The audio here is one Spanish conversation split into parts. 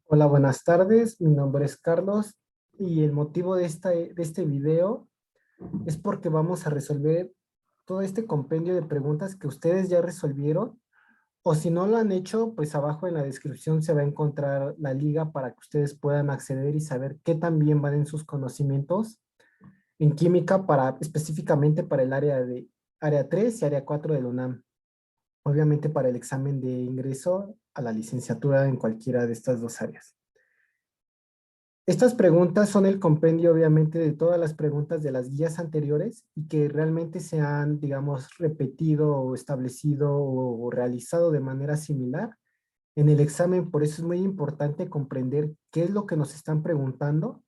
Hola, buenas tardes. Mi nombre es Carlos y el motivo de este video es porque vamos a resolver todo este compendio de preguntas que ustedes ya resolvieron, o si no lo han hecho, pues abajo en la descripción se va a encontrar la liga para que ustedes puedan acceder y saber qué tan bien van en sus conocimientos en química específicamente para el área 3 y área 4 del UNAM. Obviamente para el examen de ingreso a la licenciatura en cualquiera de estas dos áreas. Estas preguntas son el compendio, obviamente, de todas las preguntas de las guías anteriores y que realmente se han, digamos, repetido o establecido o realizado de manera similar en el examen. Por eso es muy importante comprender qué es lo que nos están preguntando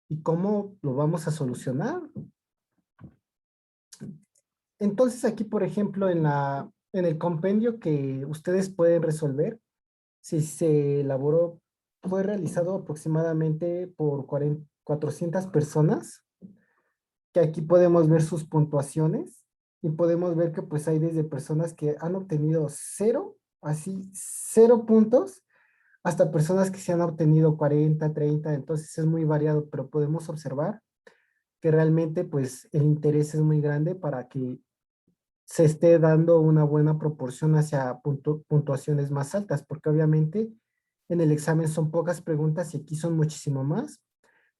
y cómo lo vamos a solucionar. Entonces, aquí, por ejemplo, en el compendio que ustedes pueden resolver, si se elaboró, fue realizado aproximadamente por 400 personas, que aquí podemos ver sus puntuaciones y podemos ver que pues hay desde personas que han obtenido cero, así, 0 puntos, hasta personas que se han obtenido 40, 30, entonces es muy variado, pero podemos observar que realmente pues el interés es muy grande para que se esté dando una buena proporción hacia puntuaciones más altas, porque obviamente en el examen son pocas preguntas y aquí son muchísimo más,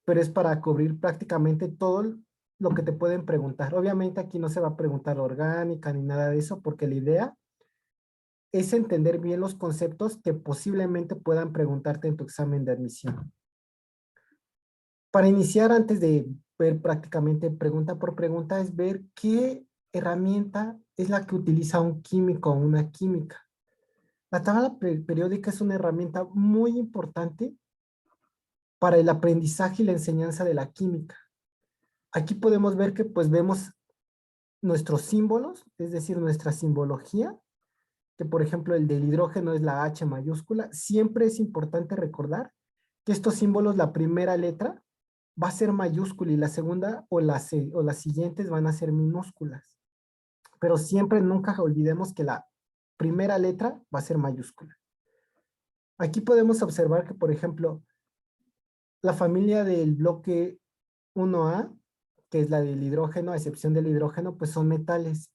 pero es para cubrir prácticamente todo lo que te pueden preguntar. Obviamente aquí no se va a preguntar orgánica ni nada de eso, porque la idea es entender bien los conceptos que posiblemente puedan preguntarte en tu examen de admisión. Para iniciar, antes de ver prácticamente pregunta por pregunta, es ver qué herramienta es la que utiliza un químico o una química. La tabla periódica es una herramienta muy importante para el aprendizaje y la enseñanza de la química. Aquí podemos ver que pues vemos nuestros símbolos, es decir, nuestra simbología, que por ejemplo el del hidrógeno es la H mayúscula. Siempre es importante recordar que estos símbolos, la primera letra va a ser mayúscula y la segunda o las siguientes van a ser minúsculas. Pero siempre nunca olvidemos que la primera letra va a ser mayúscula. Aquí podemos observar que, por ejemplo, la familia del bloque 1A, que es la del hidrógeno, a excepción del hidrógeno, pues son metales.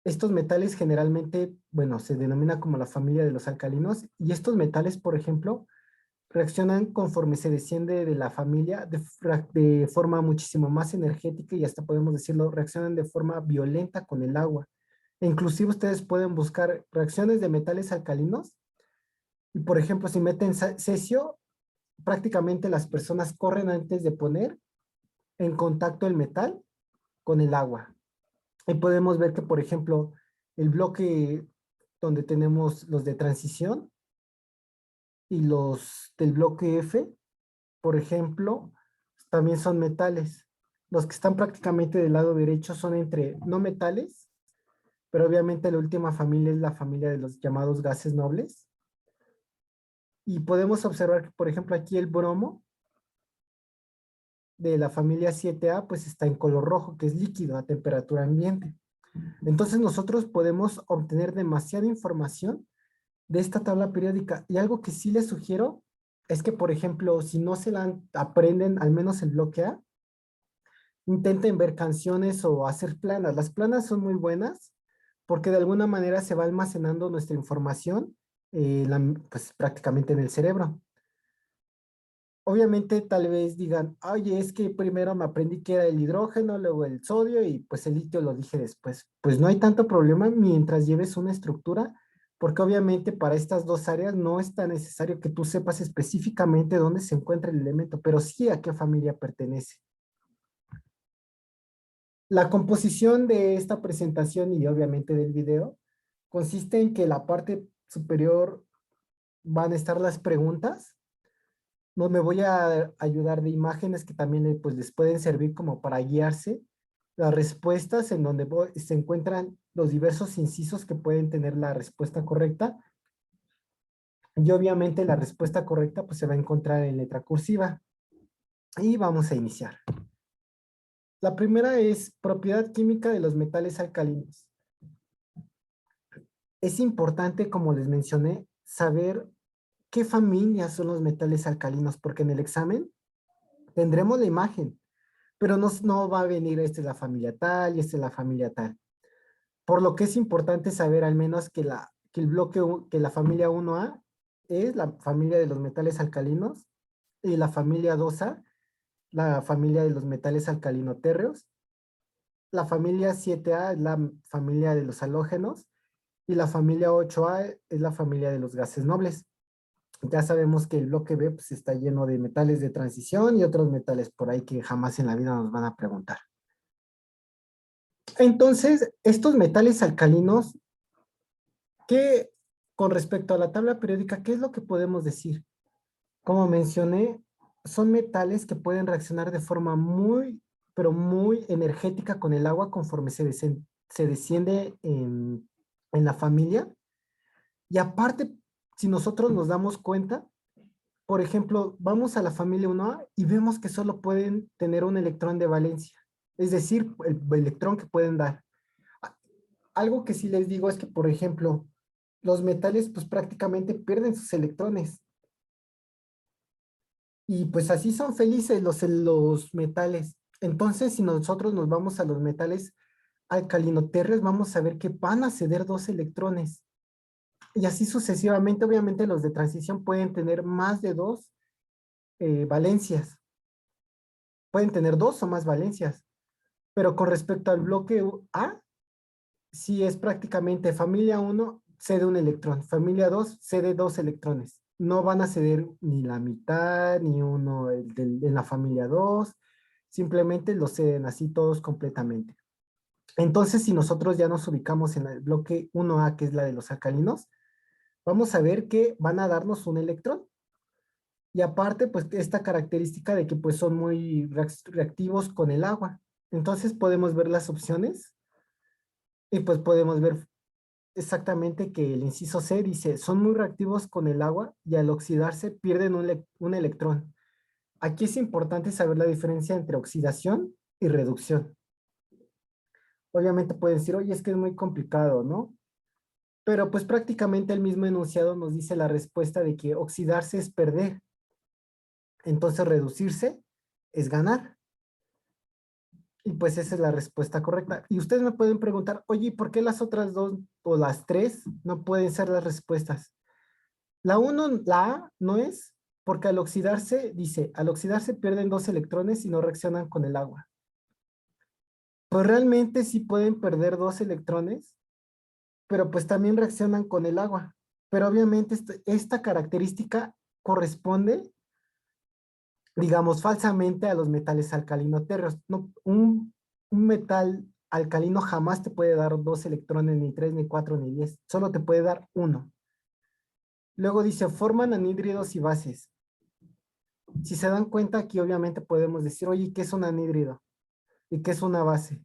Estos metales generalmente, bueno, se denomina como la familia de los alcalinos, y estos metales, por ejemplo, reaccionan conforme se desciende de la familia de forma muchísimo más energética y hasta podemos decirlo, reaccionan de forma violenta con el agua. E inclusive ustedes pueden buscar reacciones de metales alcalinos y, por ejemplo, si meten cesio, prácticamente las personas corren antes de poner en contacto el metal con el agua. Y podemos ver que, por ejemplo, el bloque donde tenemos los de transición y los del bloque F, por ejemplo, también son metales. Los que están prácticamente del lado derecho son entre no metales, pero obviamente la última familia es la familia de los llamados gases nobles. Y podemos observar que, por ejemplo, aquí el bromo de la familia 7A, pues está en color rojo, que es líquido a temperatura ambiente. Entonces nosotros podemos obtener demasiada información de esta tabla periódica. Y algo que sí les sugiero es que, por ejemplo, si no se la aprenden, al menos el bloque A, intenten ver canciones o hacer planas. Las planas son muy buenas porque de alguna manera se va almacenando nuestra información pues prácticamente en el cerebro. Obviamente tal vez digan, oye, es que primero me aprendí que era el hidrógeno, luego el sodio y pues el litio lo dije después. Pues no hay tanto problema mientras lleves una estructura, porque obviamente para estas dos áreas no es tan necesario que tú sepas específicamente dónde se encuentra el elemento, pero sí a qué familia pertenece. La composición de esta presentación y obviamente del video consiste en que la parte superior van a estar las preguntas. No me voy a ayudar de imágenes que también pues, les pueden servir como para guiarse. Las respuestas en donde se encuentran los diversos incisos que pueden tener la respuesta correcta. Y obviamente la respuesta correcta pues se va a encontrar en letra cursiva. Y vamos a iniciar. La primera es propiedad química de los metales alcalinos. Es importante, como les mencioné, saber qué familia son los metales alcalinos, porque en el examen tendremos la imagen, pero no va a venir esta es la familia tal y esta es la familia tal. Por lo que es importante saber al menos que el que la familia 1A es la familia de los metales alcalinos y la familia 2A, la familia de los metales alcalinotérreos, la familia 7A es la familia de los halógenos y la familia 8A es la familia de los gases nobles. Ya sabemos que el bloque B pues, está lleno de metales de transición y otros metales por ahí que jamás en la vida nos van a preguntar. Entonces, estos metales alcalinos, ¿qué con respecto a la tabla periódica, qué es lo que podemos decir? Como mencioné, son metales que pueden reaccionar de forma muy, pero muy energética con el agua conforme se desciende en la familia. Y aparte, si nosotros nos damos cuenta, por ejemplo, vamos a la familia 1A y vemos que solo pueden tener un electrón de valencia, es decir, el electrón que pueden dar. Algo que sí les digo es que, por ejemplo, los metales pues prácticamente pierden sus electrones. Y pues así son felices los metales. Entonces, si nosotros nos vamos a los metales alcalinotérreos, vamos a ver que van a ceder dos electrones. Y así sucesivamente, obviamente los de transición pueden tener más de dos valencias. Pueden tener dos o más valencias. Pero con respecto al bloque A, sí es prácticamente familia 1 cede un electrón, familia 2 cede dos electrones. No van a ceder ni la mitad, ni uno en la familia 2, simplemente lo ceden así todos completamente. Entonces, si nosotros ya nos ubicamos en el bloque 1A, que es la de los alcalinos, vamos a ver que van a darnos un electrón. Y aparte, pues esta característica de que pues son muy reactivos con el agua. Entonces podemos ver las opciones y pues podemos ver exactamente que el inciso C dice, son muy reactivos con el agua y al oxidarse pierden un electrón. Aquí es importante saber la diferencia entre oxidación y reducción. Obviamente pueden decir, oye, es que es muy complicado, ¿no? Pero pues prácticamente el mismo enunciado nos dice la respuesta de que oxidarse es perder. Entonces reducirse es ganar. Y pues esa es la respuesta correcta. Y ustedes me pueden preguntar, oye, ¿por qué las otras dos o las tres no pueden ser las respuestas? La 1, la A, no es, porque al oxidarse, dice, al oxidarse pierden dos electrones y no reaccionan con el agua. Pues realmente sí pueden perder dos electrones, pero pues también reaccionan con el agua. Pero obviamente esta característica corresponde, digamos, falsamente a los metales alcalinotérreos. No, un metal alcalino jamás te puede dar dos electrones, ni tres, ni cuatro, ni 10. Solo te puede dar uno. Luego dice, forman anhídridos y bases. Si se dan cuenta, aquí obviamente podemos decir, oye, ¿qué es un anhídrido? ¿Y qué es una base?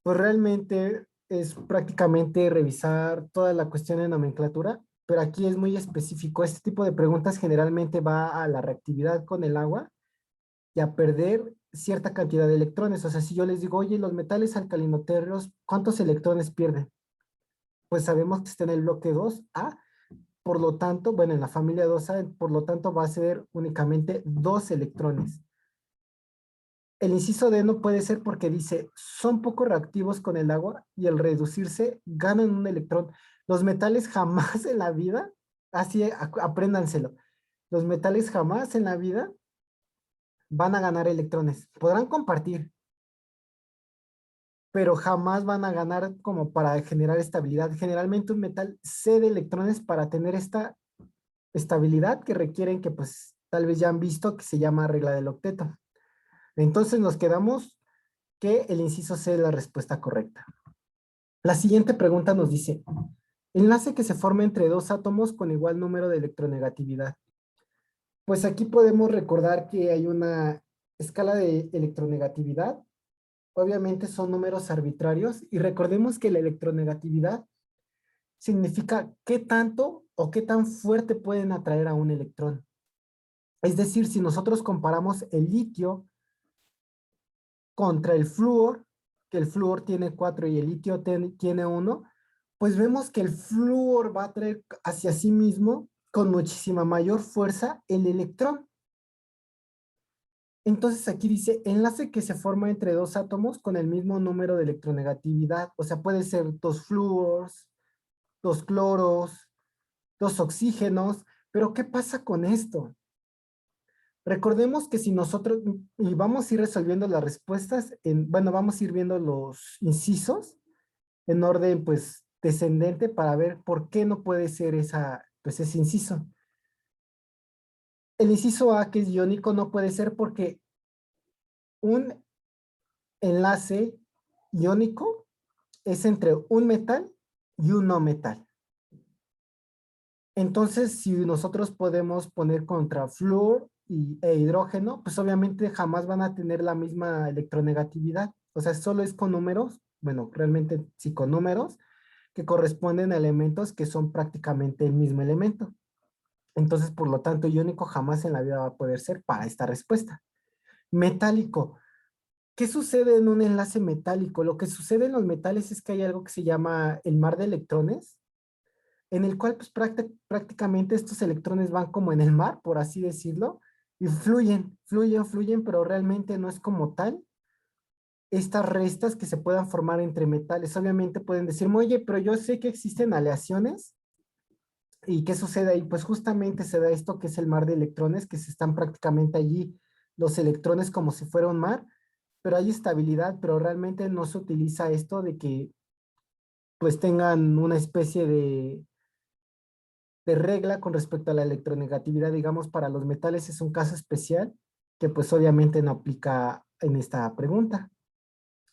Pues realmente es prácticamente revisar toda la cuestión de nomenclatura, pero aquí es muy específico. Este tipo de preguntas generalmente va a la reactividad con el agua y a perder cierta cantidad de electrones. O sea, si yo les digo, oye, los metales alcalinotérreos, ¿cuántos electrones pierden? Pues sabemos que está en el bloque 2A, por lo tanto, bueno, en la familia 2A, por lo tanto va a ser únicamente dos electrones. El inciso D no puede ser porque dice, son poco reactivos con el agua y al reducirse ganan un electrón. Los metales jamás en la vida, así apréndanselo, los metales jamás en la vida van a ganar electrones. Podrán compartir, pero jamás van a ganar como para generar estabilidad. Generalmente un metal cede electrones para tener esta estabilidad que requieren que pues tal vez ya han visto que se llama regla del octeto. Entonces nos quedamos que el inciso C es la respuesta correcta. La siguiente pregunta nos dice, enlace que se forma entre dos átomos con igual número de electronegatividad. Pues aquí podemos recordar que hay una escala de electronegatividad. Obviamente son números arbitrarios y recordemos que la electronegatividad significa qué tanto o qué tan fuerte pueden atraer a un electrón. Es decir, si nosotros comparamos el litio contra el flúor, que el flúor tiene 4 y el litio tiene 1, pues vemos que el flúor va a traer hacia sí mismo con muchísima mayor fuerza el electrón. Entonces aquí dice enlace que se forma entre dos átomos con el mismo número de electronegatividad. O sea, puede ser dos flúors, dos cloros, dos oxígenos. Pero ¿qué pasa con esto? Recordemos que si nosotros, y vamos a ir resolviendo las respuestas, bueno, vamos a ir viendo los incisos en orden pues descendente para ver por qué no puede ser pues ese inciso. El inciso A, que es iónico, no puede ser porque un enlace iónico es entre un metal y un no metal. Entonces, si nosotros podemos poner contra flúor e hidrógeno, pues obviamente jamás van a tener la misma electronegatividad. O sea, solo es con números, bueno, realmente sí con números, que corresponden a elementos que son prácticamente el mismo elemento. Entonces, por lo tanto, iónico jamás en la vida va a poder ser para esta respuesta. Metálico. ¿Qué sucede en un enlace metálico? Lo que sucede en los metales es que hay algo que se llama el mar de electrones, en el cual pues prácticamente estos electrones van como en el mar, por así decirlo, y fluyen, pero realmente no es como tal estas restas que se puedan formar entre metales. Obviamente pueden decirme, oye, pero yo sé que existen aleaciones. ¿Y qué sucede ahí? Pues justamente se da esto que es el mar de electrones, que se están prácticamente allí los electrones como si fuera un mar, pero hay estabilidad, pero realmente no se utiliza esto de que pues tengan una especie de regla con respecto a la electronegatividad, digamos, para los metales es un caso especial que pues obviamente no aplica en esta pregunta.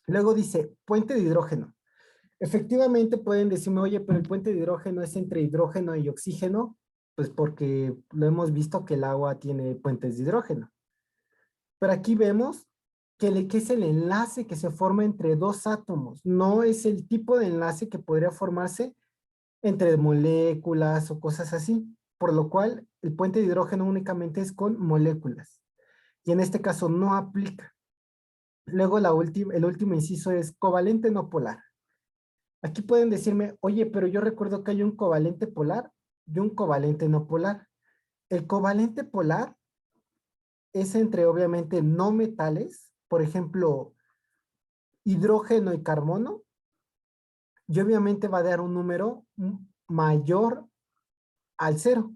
Luego dice, puente de hidrógeno. Efectivamente pueden decirme, oye, pero el puente de hidrógeno es entre hidrógeno y oxígeno, pues porque lo hemos visto que el agua tiene puentes de hidrógeno. Pero aquí vemos que es el enlace que se forma entre dos átomos, no es el tipo de enlace que podría formarse entre moléculas o cosas así, por lo cual el puente de hidrógeno únicamente es con moléculas, y en este caso no aplica. Luego el último inciso es covalente no polar. Aquí pueden decirme, oye, pero yo recuerdo que hay un covalente polar y un covalente no polar. El covalente polar es entre obviamente no metales, por ejemplo, hidrógeno y carbono, y obviamente va a dar un número mayor al cero,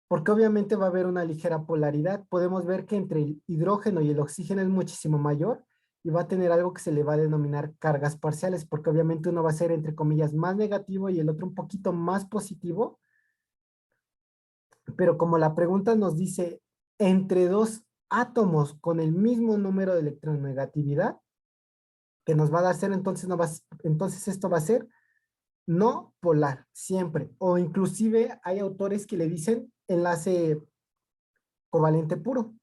porque obviamente va a haber una ligera polaridad. Podemos ver que entre el hidrógeno y el oxígeno es muchísimo mayor y va a tener algo que se le va a denominar cargas parciales, porque obviamente uno va a ser entre comillas más negativo y el otro un poquito más positivo, pero como la pregunta nos dice entre dos átomos con el mismo número de electronegatividad, que nos va a dar cero, entonces, entonces esto va a ser no polar, siempre. O inclusive hay autores que le dicen enlace covalente puro.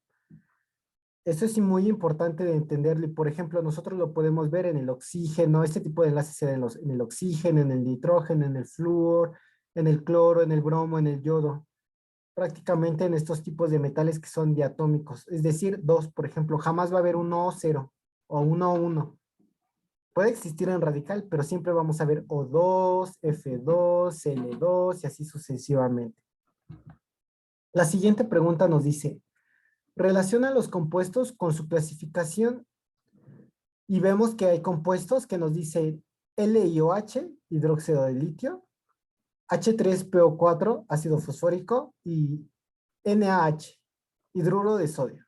Eso es muy importante de entenderlo. Y por ejemplo, nosotros lo podemos ver en el oxígeno. Este tipo de enlaces se da en el oxígeno, en el nitrógeno, en el flúor, en el cloro, en el bromo, en el yodo. Prácticamente en estos tipos de metales que son diatómicos. Es decir, dos, por ejemplo, jamás va a haber un O0 o un O1. Puede existir en radical, pero siempre vamos a ver O2, F2, L2 y así sucesivamente. La siguiente pregunta nos dice, relaciona los compuestos con su clasificación y vemos que hay compuestos que nos dicen LiOH, hidróxido de litio, H3PO4, ácido fosfórico y NaH, hidruro de sodio.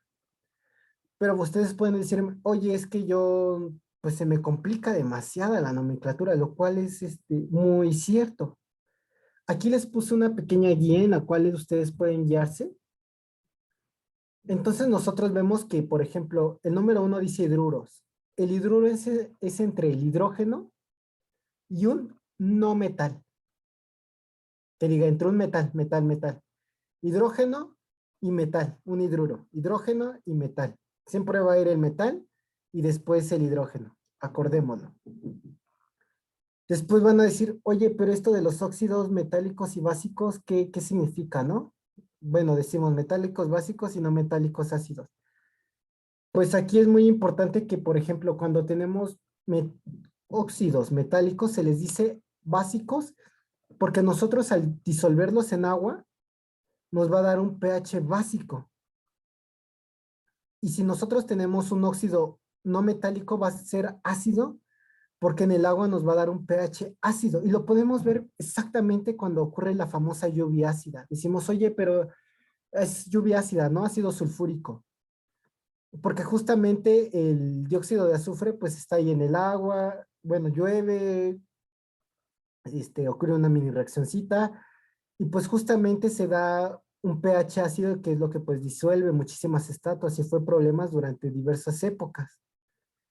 Pero ustedes pueden decirme, oye, es que yo, pues se me complica demasiada la nomenclatura, lo cual es muy cierto. Aquí les puse una pequeña guía en la cual ustedes pueden guiarse. Entonces nosotros vemos que, por ejemplo, el número 1 dice hidruros. El hidruro es entre el hidrógeno y un no metal. Que diga, entre un metal. Hidrógeno y metal, un hidruro. Hidrógeno y metal. Siempre va a ir el metal y después el hidrógeno. Acordémoslo. Después van a decir, oye, pero esto de los óxidos metálicos y básicos, ¿qué significa, no? Bueno, decimos metálicos básicos y no metálicos ácidos. Pues aquí es muy importante que, por ejemplo, cuando tenemos óxidos metálicos, se les dice básicos, porque nosotros al disolverlos en agua, nos va a dar un pH básico. Y si nosotros tenemos un óxido no metálico, va a ser ácido, porque en el agua nos va a dar un pH ácido. Y lo podemos ver exactamente cuando ocurre la famosa lluvia ácida. Decimos, oye, pero es lluvia ácida, ¿no? Ácido sulfúrico. Porque justamente el dióxido de azufre pues está ahí en el agua, bueno, llueve, ocurre una mini reaccioncita y pues justamente se da un pH ácido que es lo que pues disuelve muchísimas estatuas y fue problemas durante diversas épocas.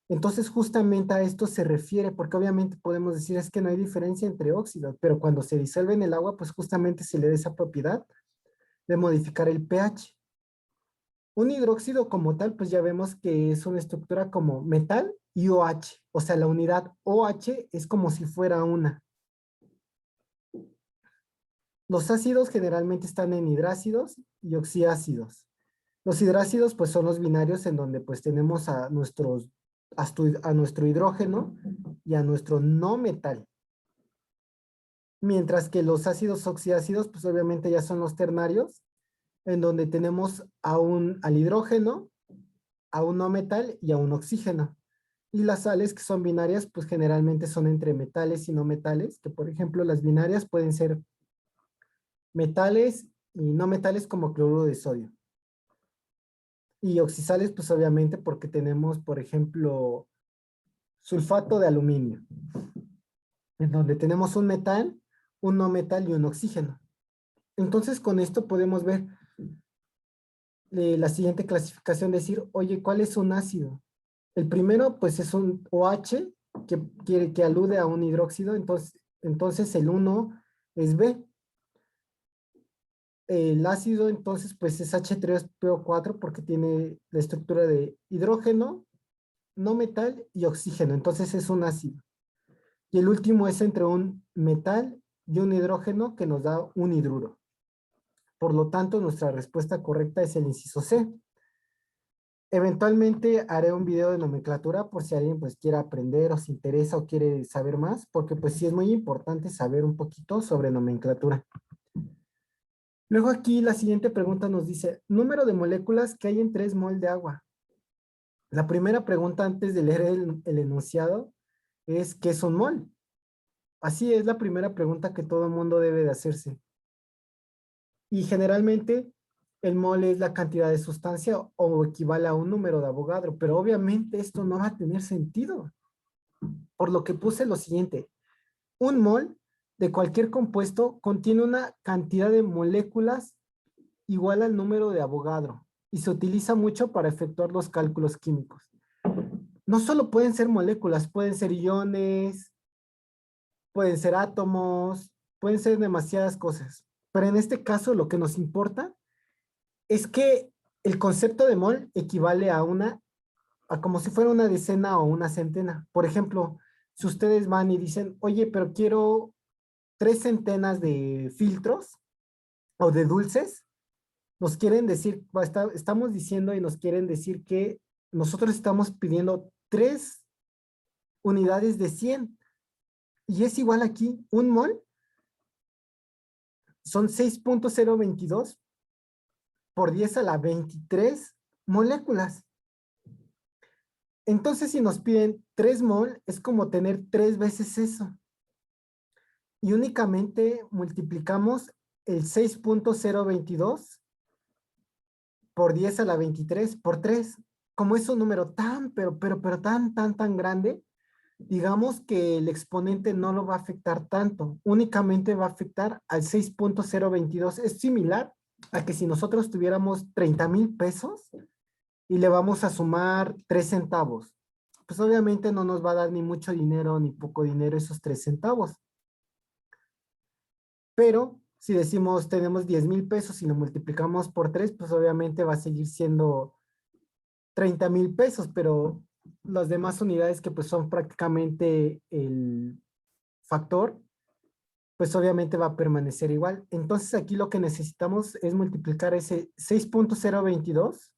Entonces justamente a esto se refiere, porque obviamente podemos decir es que no hay diferencia entre óxidos, pero cuando se disuelve en el agua pues justamente se le da esa propiedad de modificar el pH. Un hidróxido como tal, pues ya vemos que es una estructura como metal y OH. O sea, la unidad OH es como si fuera una. Los ácidos generalmente están en hidrácidos y oxiácidos. Los hidrácidos pues son los binarios en donde pues tenemos a nuestro hidrógeno y a nuestro no metal. Mientras que los ácidos oxiácidos pues obviamente ya son los ternarios en donde tenemos al hidrógeno, a un no metal y a un oxígeno. Y las sales que son binarias, pues generalmente son entre metales y no metales, que por ejemplo las binarias pueden ser metales y no metales como cloruro de sodio. Y oxisales, pues obviamente porque tenemos, por ejemplo, sulfato de aluminio, en donde tenemos un metal, un no metal y un oxígeno. Entonces con esto podemos ver la siguiente clasificación, decir, oye, ¿cuál es un ácido? El primero, pues es un OH, que alude a un hidróxido, entonces el 1 es B. El ácido, entonces, pues es H3PO4 porque tiene la estructura de hidrógeno, no metal y oxígeno, entonces es un ácido. Y el último es entre un metal y un hidrógeno que nos da un hidruro. Por lo tanto, nuestra respuesta correcta es el inciso C. Eventualmente haré un video de nomenclatura por si alguien pues quiere aprender o se interesa o quiere saber más, porque pues sí es muy importante saber un poquito sobre nomenclatura. Luego aquí la siguiente pregunta nos dice, número de moléculas que hay en 3 mol de agua. La primera pregunta antes de leer el enunciado es, ¿qué es un mol? Así es la primera pregunta que todo el mundo debe de hacerse. Y generalmente el mol es la cantidad de sustancia o equivale a un número de Avogadro, pero obviamente esto no va a tener sentido. Por lo que puse lo siguiente, un mol de cualquier compuesto contiene una cantidad de moléculas igual al número de Avogadro y se utiliza mucho para efectuar los cálculos químicos. No solo pueden ser moléculas, pueden ser iones, pueden ser átomos, pueden ser demasiadas cosas. Pero en este caso lo que nos importa es que el concepto de mol equivale a como si fuera una decena o una centena. Por ejemplo, si ustedes van y dicen, oye, pero quiero 3 centenas de filtros o de dulces, nos quieren decir, estamos diciendo y nos quieren decir que nosotros estamos pidiendo 3 unidades de 100. Y es igual aquí, un mol son 6.022 por 10 a la 23 moléculas. Entonces, si nos piden 3 mol, es como tener 3 veces eso. Y únicamente multiplicamos el 6.022 por 10 a la 23 por 3. Como es un número pero tan grande, digamos que el exponente no lo va a afectar tanto. Únicamente va a afectar al 6.022. Es similar a que si nosotros tuviéramos 30,000 pesos y le vamos a sumar 3 centavos. Pues obviamente no nos va a dar ni mucho dinero ni poco dinero esos 3 centavos. Pero si decimos tenemos 10,000 pesos y lo multiplicamos por 3, pues obviamente va a seguir siendo 30,000 pesos, pero las demás unidades que pues son prácticamente el factor, pues obviamente va a permanecer igual. Entonces aquí lo que necesitamos es multiplicar ese 6.022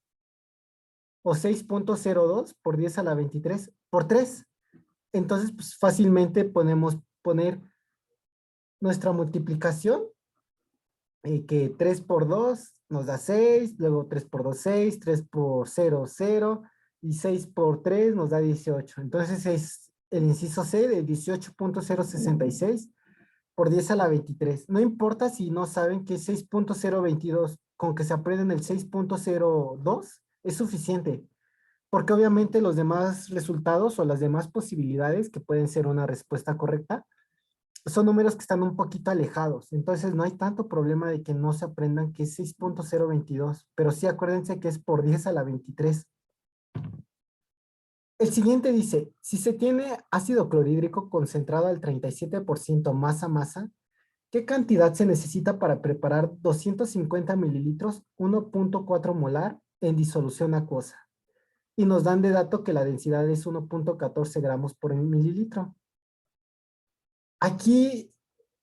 o 6.02 por 10 a la 23 por 3. Entonces, pues fácilmente podemos poner nuestra multiplicación que 3 por 2 nos da 6, luego 3 por 2, 6, 3 por 0, 0, y 6 por 3 nos da 18. Entonces es el inciso C de 18.066 por 10 a la 23. No importa si no saben que es 6.022, con que se aprendan el 6.02 es suficiente, porque obviamente los demás resultados o las demás posibilidades que pueden ser una respuesta correcta son números que están un poquito alejados. Entonces no hay tanto problema de que no se aprendan que es 6.022, pero sí acuérdense que es por 10 a la 23. El siguiente dice, si se tiene ácido clorhídrico concentrado al 37% masa-masa, ¿qué cantidad se necesita para preparar 250 mililitros, 1.4 molar en disolución acuosa? Y nos dan de dato que la densidad es 1.14 gramos por mililitro. Aquí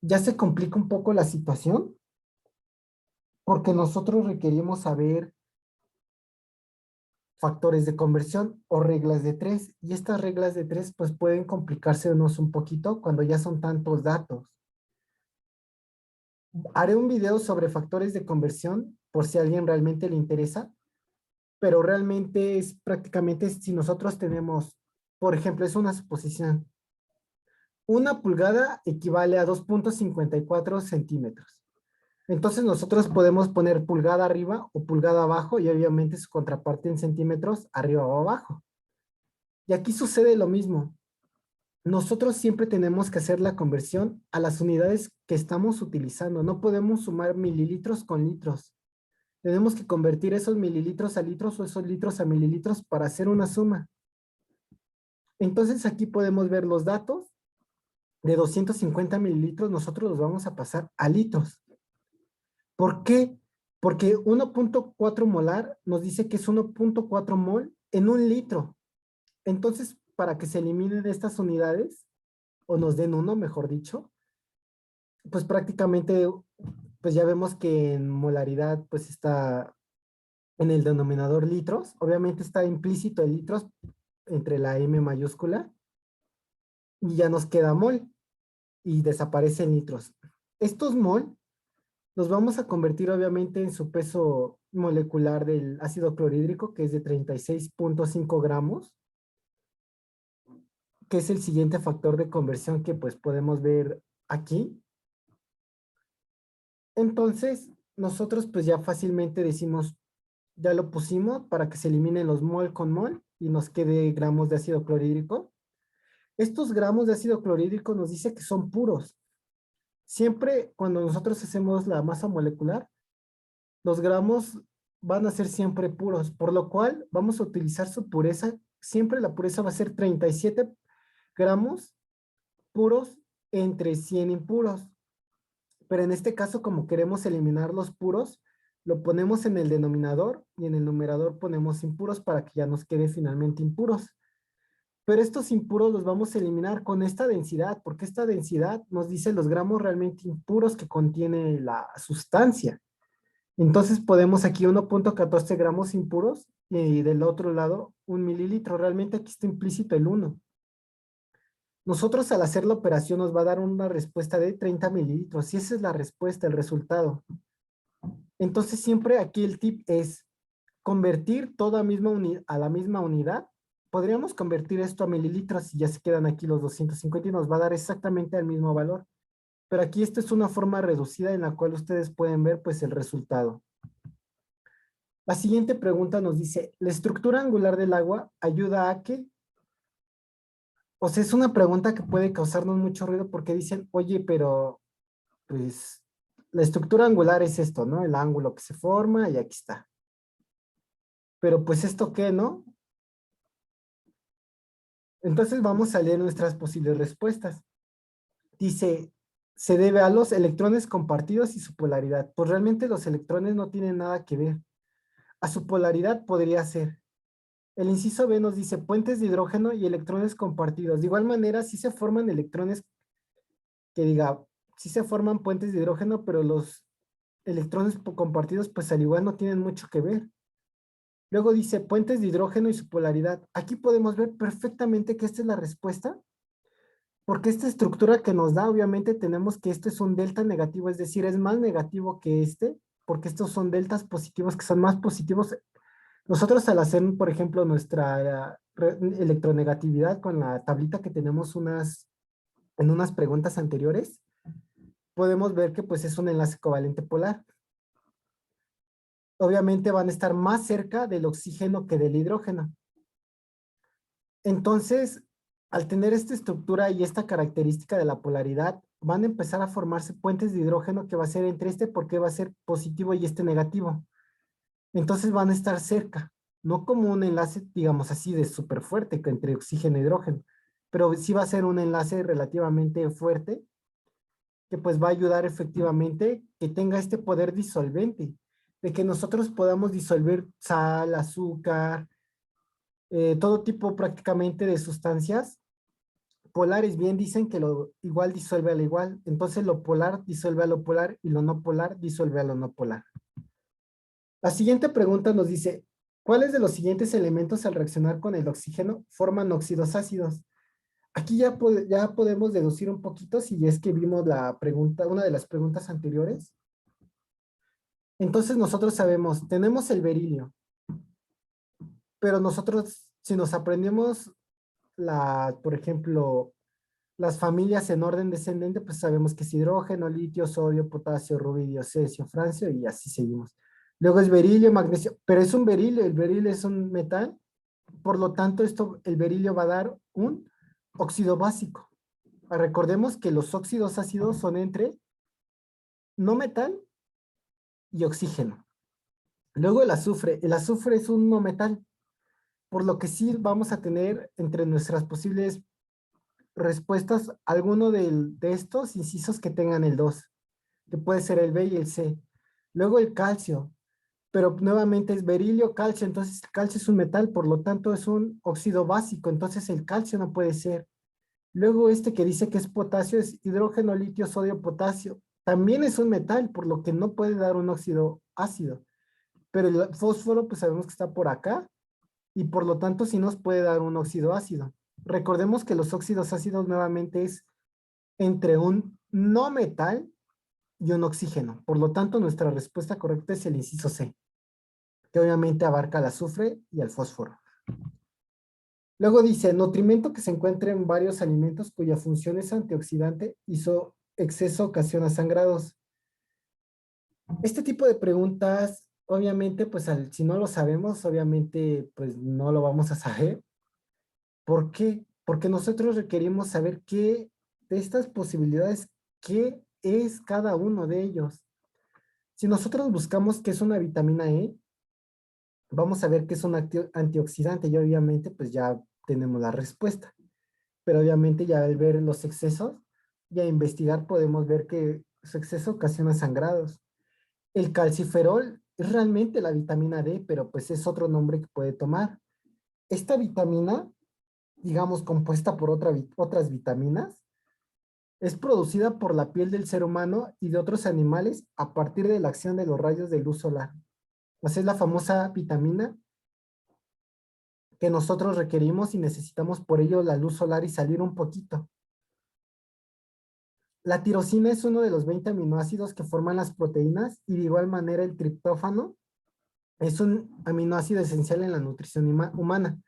ya se complica un poco la situación porque nosotros requerimos saber factores de conversión o reglas de tres, y estas reglas de tres pues pueden complicarse un poquito cuando ya son tantos datos. Haré un video sobre factores de conversión por si a alguien realmente le interesa, pero realmente es prácticamente si nosotros tenemos, por ejemplo, es una suposición. Una pulgada equivale a 2.54 centímetros. Entonces nosotros podemos poner pulgada arriba o pulgada abajo y obviamente su contraparte en centímetros arriba o abajo. Y aquí sucede lo mismo. Nosotros siempre tenemos que hacer la conversión a las unidades que estamos utilizando. No podemos sumar mililitros con litros. Tenemos que convertir esos mililitros a litros o esos litros a mililitros para hacer una suma. Entonces aquí podemos ver los datos de 250 mililitros. Nosotros los vamos a pasar a litros. ¿Por qué? Porque 1.4 molar nos dice que es 1.4 mol en un litro. Entonces, para que se eliminen estas unidades, o nos den uno, mejor dicho, pues prácticamente, pues ya vemos que en molaridad, pues está en el denominador litros. Obviamente está implícito el litros entre la M mayúscula, y ya nos queda mol, y desaparecen litros. Estos mol los vamos a convertir obviamente en su peso molecular del ácido clorhídrico, que es de 36.5 gramos, que es el siguiente factor de conversión que pues podemos ver aquí. Entonces, nosotros pues ya fácilmente decimos, ya lo pusimos para que se eliminen los mol con mol y nos quede gramos de ácido clorhídrico. Estos gramos de ácido clorhídrico nos dice que son puros. Siempre cuando nosotros hacemos la masa molecular, los gramos van a ser siempre puros, por lo cual vamos a utilizar su pureza. Siempre la pureza va a ser 37 gramos puros entre 100 impuros. Pero en este caso, como queremos eliminar los puros, lo ponemos en el denominador y en el numerador ponemos impuros para que ya nos quede finalmente impuros. Pero estos impuros los vamos a eliminar con esta densidad, porque esta densidad nos dice los gramos realmente impuros que contiene la sustancia. Entonces podemos aquí 1.14 gramos impuros y del otro lado un mililitro. Realmente aquí está implícito el 1. Nosotros al hacer la operación nos va a dar una respuesta de 30 mililitros y esa es la respuesta, el resultado. Entonces siempre aquí el tip es convertir toda a la misma unidad. Podríamos convertir esto a mililitros y ya se quedan aquí los 250 y nos va a dar exactamente el mismo valor. Pero aquí esta es una forma reducida en la cual ustedes pueden ver pues el resultado. La siguiente pregunta nos dice, ¿la estructura angular del agua ayuda a qué? O sea, es una pregunta que puede causarnos mucho ruido porque dicen, oye, pero pues la estructura angular es esto, ¿no? El ángulo que se forma y aquí está. Pero pues esto qué, ¿no? Entonces vamos a leer nuestras posibles respuestas. Dice, se debe a los electrones compartidos y su polaridad. Pues realmente los electrones no tienen nada que ver. A su polaridad podría ser. El inciso B nos dice puentes de hidrógeno y electrones compartidos. De igual manera, sí se forman electrones que diga, sí se forman puentes de hidrógeno, pero los electrones compartidos, pues al igual no tienen mucho que ver. Luego dice puentes de hidrógeno y su polaridad. Aquí podemos ver perfectamente que esta es la respuesta, Porque esta estructura que nos da, obviamente tenemos que esto es un delta negativo, es decir, es más negativo que este, porque estos son deltas positivos que son más positivos. Nosotros al hacer, por ejemplo, nuestra electronegatividad con la tablita que tenemos en unas preguntas anteriores, podemos ver que pues es un enlace covalente polar. Obviamente van a estar más cerca del oxígeno que del hidrógeno. Entonces, al tener esta estructura y esta característica de la polaridad, van a empezar a formarse puentes de hidrógeno que va a ser entre este porque va a ser positivo y este negativo. Entonces van a estar cerca, no como un enlace, digamos así, de súper fuerte que entre oxígeno e hidrógeno, pero sí va a ser un enlace relativamente fuerte que pues va a ayudar efectivamente que tenga este poder disolvente, de que nosotros podamos disolver sal, azúcar, todo tipo prácticamente de sustancias polares. Bien dicen que lo igual disuelve a lo igual, entonces lo polar disuelve a lo polar y lo no polar disuelve a lo no polar. La siguiente pregunta nos dice, ¿cuáles de los siguientes elementos al reaccionar con el oxígeno forman óxidos ácidos? Aquí ya podemos deducir un poquito si es que vimos la pregunta, una de las preguntas anteriores. Entonces nosotros sabemos, tenemos el berilio, pero nosotros, si nos aprendemos por ejemplo, las familias en orden descendente, pues sabemos que es hidrógeno, litio, sodio, potasio, rubidio, cesio, francio y así seguimos. Luego es berilio, magnesio, pero es un berilio, el berilio es un metal, por lo tanto el berilio va a dar un óxido básico. Recordemos que los óxidos ácidos son entre no metal y oxígeno. Luego el azufre es un no metal, por lo que sí vamos a tener entre nuestras posibles respuestas alguno de estos incisos que tengan el 2, que puede ser el B y el C. Luego el calcio, pero nuevamente es berilio, calcio, entonces el calcio es un metal, por lo tanto es un óxido básico, entonces el calcio no puede ser. Luego este que dice que es potasio es hidrógeno, litio, sodio, potasio. También es un metal, por lo que no puede dar un óxido ácido. Pero el fósforo, pues sabemos que está por acá, y por lo tanto sí nos puede dar un óxido ácido. Recordemos que los óxidos ácidos nuevamente es entre un no metal y un oxígeno. Por lo tanto, nuestra respuesta correcta es el inciso C, que obviamente abarca el azufre y el fósforo. Luego dice, nutrimento que se encuentra en varios alimentos cuya función es antioxidante y su exceso ocasiona sangrados. Este tipo de preguntas, obviamente, pues si no lo sabemos, obviamente, pues no lo vamos a saber. ¿Por qué? Porque nosotros requerimos saber qué de estas posibilidades, qué es cada uno de ellos. Si nosotros buscamos qué es una vitamina E, vamos a ver qué es un antioxidante y obviamente pues ya tenemos la respuesta. Pero obviamente ya al ver los excesos y a investigar podemos ver que su exceso ocasiona sangrados. El calciferol es realmente la vitamina D, pero pues es otro nombre que puede tomar. Esta vitamina, digamos compuesta por otras vitaminas, es producida por la piel del ser humano y de otros animales a partir de la acción de los rayos de luz solar. O sea, es la famosa vitamina que nosotros requerimos y necesitamos por ello la luz solar y salir un poquito. La tirosina es uno de los 20 aminoácidos que forman las proteínas y de igual manera el triptófano es un aminoácido esencial en la nutrición humana,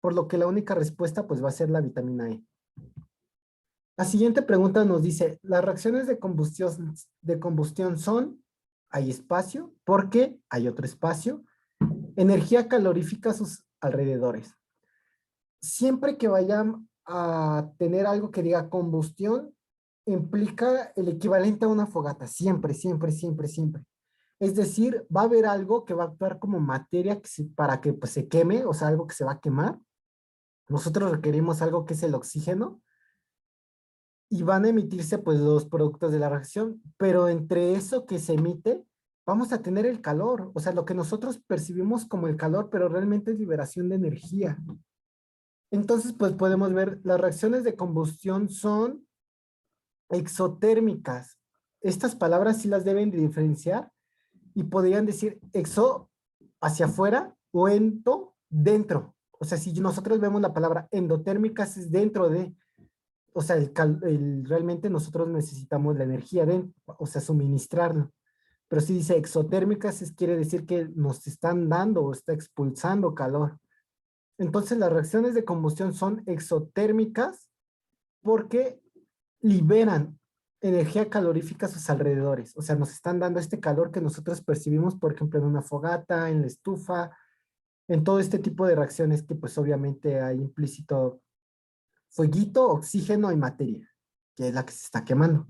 por lo que la única respuesta pues va a ser la vitamina E. La siguiente pregunta nos dice, las reacciones de combustión son, hay espacio, porque hay otro espacio, energía calorífica a sus alrededores. Siempre que vayan a tener algo que diga combustión, implica el equivalente a una fogata, siempre, siempre, siempre, siempre. Es decir, va a haber algo que va a actuar como materia para que pues, se queme, o sea, algo que se va a quemar. Nosotros requerimos algo que es el oxígeno y van a emitirse pues los productos de la reacción, pero entre eso que se emite, vamos a tener el calor, o sea, lo que nosotros percibimos como el calor, pero realmente es liberación de energía. Entonces, pues podemos ver, las reacciones de combustión son exotérmicas. Estas palabras sí las deben de diferenciar y podrían decir exo hacia afuera o ento dentro. O sea, si nosotros vemos la palabra endotérmicas es dentro de, o sea, realmente nosotros necesitamos la energía de, o sea, suministrarlo. Pero si dice exotérmicas, quiere decir que nos están dando o está expulsando calor. Entonces las reacciones de combustión son exotérmicas porque liberan energía calorífica a sus alrededores. O sea, nos están dando este calor que nosotros percibimos, por ejemplo, en una fogata, en la estufa, en todo este tipo de reacciones que pues obviamente hay implícito fueguito, oxígeno y materia, que es la que se está quemando.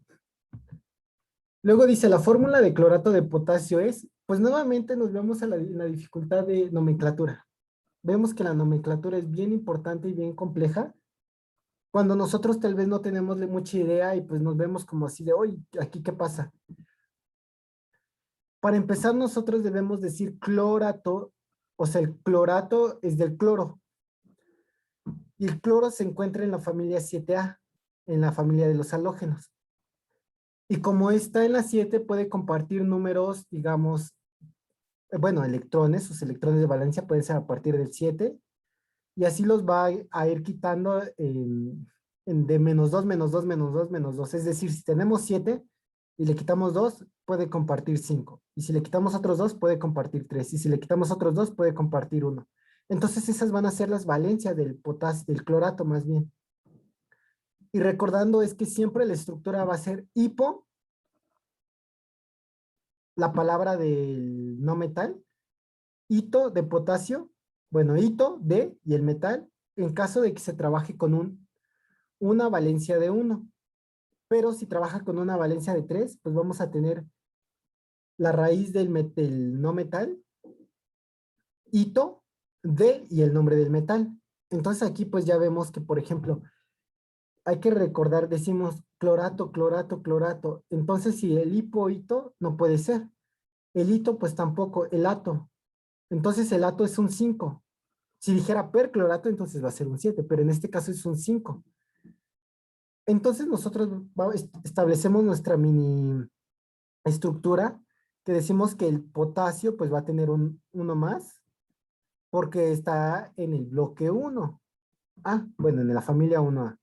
Luego dice, la fórmula de clorato de potasio es, pues nuevamente nos vemos a la dificultad de nomenclatura. Vemos que la nomenclatura es bien importante y bien compleja, cuando nosotros tal vez no tenemos mucha idea y pues nos vemos como así de, oye, ¿aquí qué pasa? Para empezar, nosotros debemos decir clorato, o sea, el clorato es del cloro, y el cloro se encuentra en la familia 7A, en la familia de los halógenos. Y como está en la 7, puede compartir números, digamos, bueno, electrones, sus electrones de valencia pueden ser a partir del 7, y así los va a ir quitando de menos 2 menos 2 menos 2 menos 2. Es decir, si tenemos 7 y le quitamos 2, puede compartir 5. Y si le quitamos otros 2, puede compartir 3. Y si le quitamos otros 2, puede compartir 1. Entonces esas van a ser las valencias del potasio, del clorato más bien. Y recordando es que siempre la estructura va a ser hipo, la palabra del no metal, hito de potasio, bueno, hito de y el metal, en caso de que se trabaje con una valencia de 1. Pero si trabaja con una valencia de 3, pues vamos a tener la raíz del no metal, hito, de y el nombre del metal. Entonces aquí pues ya vemos que, por ejemplo, hay que recordar, decimos clorato, clorato, clorato. Entonces si el hipohito no puede ser. El hito pues tampoco, el ato. Entonces el ato es un 5. Si dijera perclorato, entonces va a ser un 7, pero en este caso es un 5. Entonces nosotros establecemos nuestra mini estructura que decimos que el potasio pues va a tener uno más porque está en el bloque 1. Ah, bueno, en la familia 1A,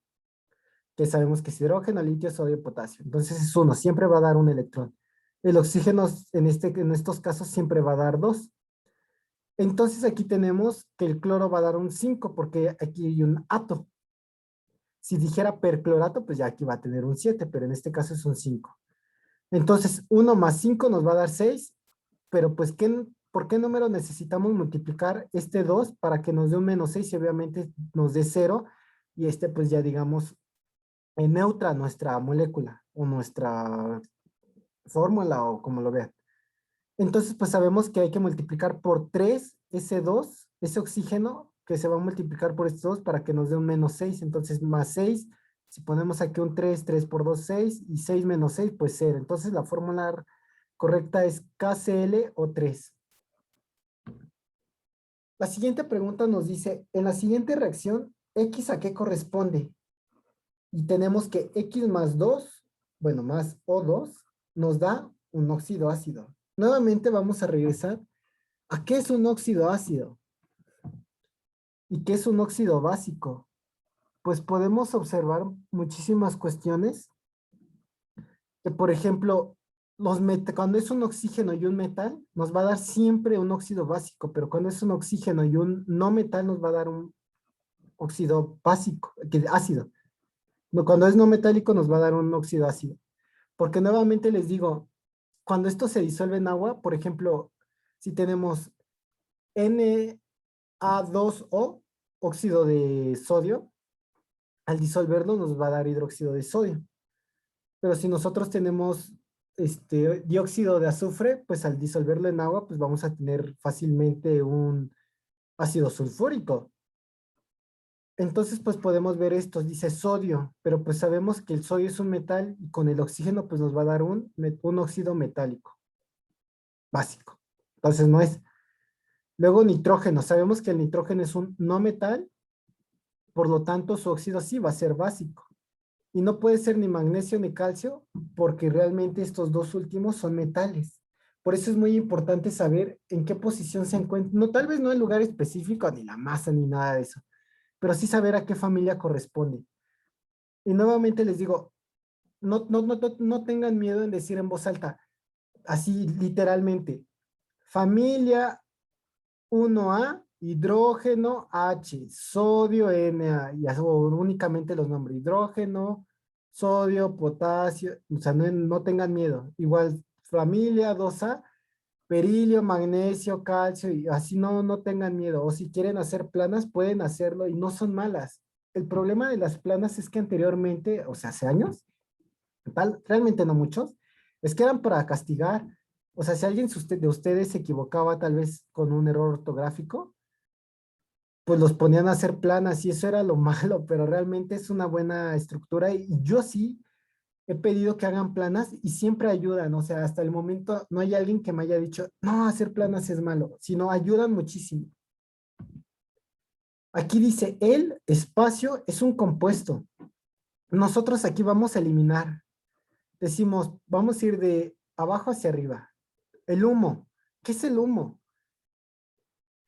que sabemos que es hidrógeno, litio, sodio, potasio. Entonces es 1, siempre va a dar un electrón. El oxígeno en estos casos siempre va a dar 2. Entonces aquí tenemos que el cloro va a dar un 5 porque aquí hay un ato. Si dijera perclorato, pues ya aquí va a tener un 7, pero en este caso es un 5. Entonces, 1 más 5 nos va a dar 6, pero pues, ¿por qué número necesitamos multiplicar este 2 para que nos dé un menos 6 y obviamente nos dé 0? Y pues ya digamos, en neutra nuestra molécula o nuestra fórmula o como lo vean. Entonces, pues sabemos que hay que multiplicar por 3 ese 2, ese oxígeno, que se va a multiplicar por estos 2 para que nos dé un menos 6. Entonces, más 6, si ponemos aquí un 3, 3 por 2, 6, y 6 menos 6, pues 0. Entonces, la fórmula correcta es KCl o 3. La siguiente pregunta nos dice, en la siguiente reacción, ¿X a qué corresponde? Y tenemos que X más 2, bueno, más O2, nos da un óxido ácido. Nuevamente vamos a regresar a qué es un óxido ácido y qué es un óxido básico. Pues podemos observar muchísimas cuestiones que, por ejemplo, cuando es un oxígeno y un metal, nos va a dar siempre un óxido básico, pero cuando es un oxígeno y un no metal, nos va a dar un óxido básico, ácido. No, cuando es no metálico, nos va a dar un óxido ácido. Porque nuevamente les digo, cuando esto se disuelve en agua, por ejemplo, si tenemos Na2O, óxido de sodio, al disolverlo nos va a dar hidróxido de sodio. Pero si nosotros tenemos dióxido de azufre, pues al disolverlo en agua, pues vamos a tener fácilmente un ácido sulfúrico. Entonces, pues podemos ver esto, dice sodio, pero pues sabemos que el sodio es un metal y con el oxígeno pues nos va a dar un óxido metálico básico. Entonces no es. Luego nitrógeno, sabemos que el nitrógeno es un no metal, por lo tanto su óxido sí va a ser básico. Y no puede ser ni magnesio ni calcio porque realmente estos dos últimos son metales. Por eso es muy importante saber en qué posición se encuentra, no tal vez no el lugar específico, ni la masa, ni nada de eso, pero sí saber a qué familia corresponde. Y nuevamente les digo, no tengan miedo en decir en voz alta, así literalmente, familia 1A, hidrógeno H, sodio Na, y únicamente los nombres, hidrógeno, sodio, potasio, o sea, no tengan miedo. Igual, familia 2A, berilio, magnesio, calcio, y así no tengan miedo. O si quieren hacer planas, pueden hacerlo y no son malas. El problema de las planas es que anteriormente, o sea, hace años, realmente no muchos, es que eran para castigar. O sea, si alguien de ustedes se equivocaba tal vez con un error ortográfico, pues los ponían a hacer planas y eso era lo malo, pero realmente es una buena estructura y yo sí he pedido que hagan planas y siempre ayudan. O sea, hasta el momento no hay alguien que me haya dicho, no, hacer planas es malo, sino ayudan muchísimo. Aquí dice, el espacio es un compuesto. Nosotros aquí vamos a eliminar. Decimos, vamos a ir de abajo hacia arriba. El humo. ¿Qué es el humo?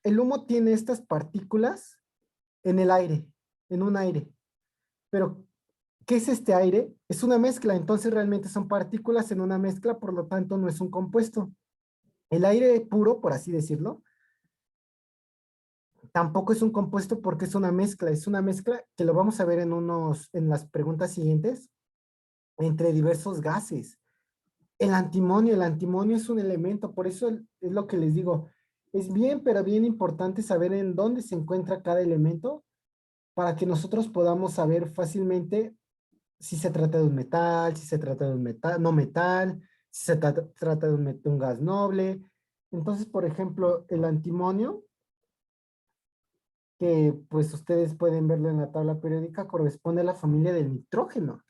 El humo tiene estas partículas en el aire, en un aire. Pero, ¿qué es este aire? Es una mezcla, entonces realmente son partículas en una mezcla, por lo tanto no es un compuesto. El aire puro, por así decirlo, tampoco es un compuesto porque es una mezcla que lo vamos a ver en las preguntas siguientes, entre diversos gases. El antimonio es un elemento, por eso es lo que les digo, es bien, pero bien importante saber en dónde se encuentra cada elemento para que nosotros podamos saber fácilmente si se trata de un metal, si se trata de un metal, no metal, si se trata de un gas noble. Entonces, por ejemplo, el antimonio, que pues ustedes pueden verlo en la tabla periódica, corresponde a la familia del nitrógeno.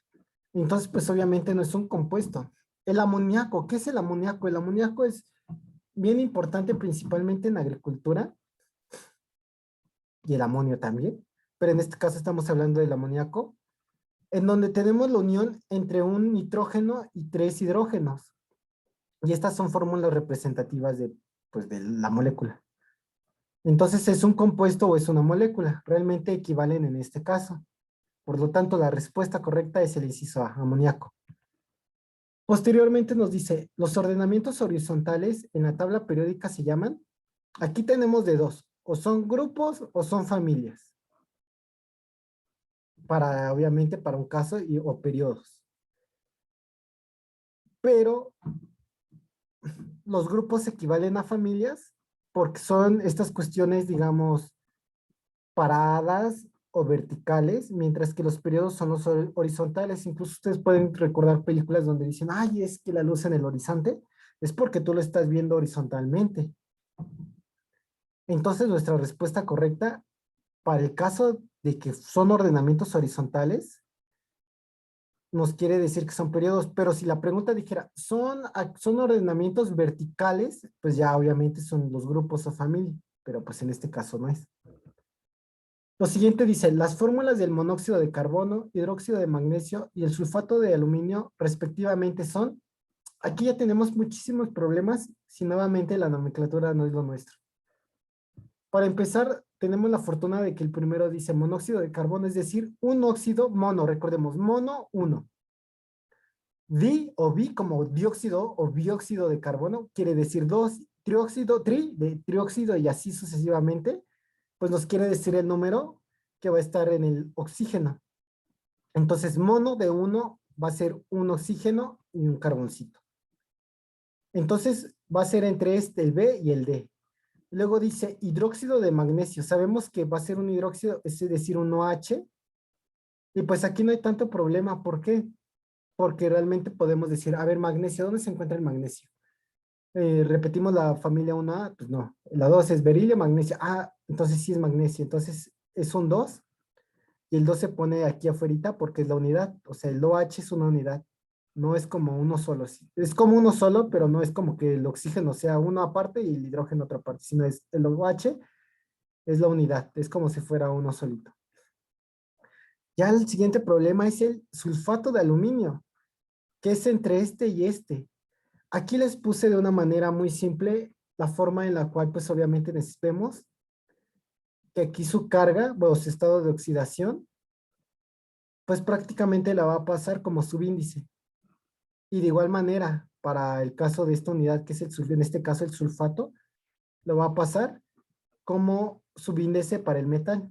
Entonces, pues obviamente no es un compuesto. El amoníaco, ¿qué es el amoníaco? El amoníaco es bien importante principalmente en agricultura y el amonio también, pero en este caso estamos hablando del amoníaco, en donde tenemos la unión entre un nitrógeno y tres hidrógenos. Y estas son fórmulas representativas pues, de la molécula. Entonces, ¿es un compuesto o es una molécula? Realmente equivalen en este caso. Por lo tanto, la respuesta correcta es el inciso A, amoníaco. Posteriormente nos dice, los ordenamientos horizontales en la tabla periódica se llaman, aquí tenemos de dos, o son grupos o son familias, obviamente para un caso o periodos. Pero los grupos equivalen a familias porque son estas cuestiones, digamos, paradas o verticales, mientras que los periodos son los horizontales. Incluso ustedes pueden recordar películas donde dicen, ay, es que la luz en el horizonte es porque tú lo estás viendo horizontalmente. Entonces, nuestra respuesta correcta para el caso de que son ordenamientos horizontales, nos quiere decir que son periodos, pero si la pregunta dijera, son ordenamientos verticales, pues ya obviamente son los grupos o familia, pero pues en este caso no es. Lo siguiente dice, las fórmulas del monóxido de carbono, hidróxido de magnesio y el sulfato de aluminio respectivamente son, aquí ya tenemos muchísimos problemas si nuevamente la nomenclatura no es lo nuestro. Para empezar, tenemos la fortuna de que el primero dice monóxido de carbono, es decir, un óxido mono, recordemos, mono, uno. Di o bi como dióxido o bióxido de carbono quiere decir dos, trióxido, de trióxido y así sucesivamente, pues nos quiere decir el número que va a estar en el oxígeno. Entonces, mono de uno va a ser un oxígeno y un carboncito. Entonces, va a ser entre el B y el D. Luego dice hidróxido de magnesio. Sabemos que va a ser un hidróxido, es decir, un OH. Y pues aquí no hay tanto problema. ¿Por qué? Porque realmente podemos decir, a ver, magnesio, ¿dónde se encuentra el magnesio? Repetimos la familia 1A, pues no. La 2 es berilio, magnesio. Ah, entonces sí es magnesio. Entonces es un 2 y el 2 se pone aquí afuera porque es la unidad. O sea, el OH es una unidad. No es como uno solo. Es como uno solo, pero no es como que el oxígeno sea uno aparte y el hidrógeno otra parte, sino es el OH es la unidad. Es como si fuera uno solito. Ya el siguiente problema es el sulfato de aluminio, que es entre este y este. Aquí les puse de una manera muy simple la forma en la cual pues obviamente necesitemos que aquí su carga, bueno, su estado de oxidación pues prácticamente la va a pasar como subíndice. Y de igual manera, para el caso de esta unidad, que es en este caso el sulfato, lo va a pasar como subíndice para el metal.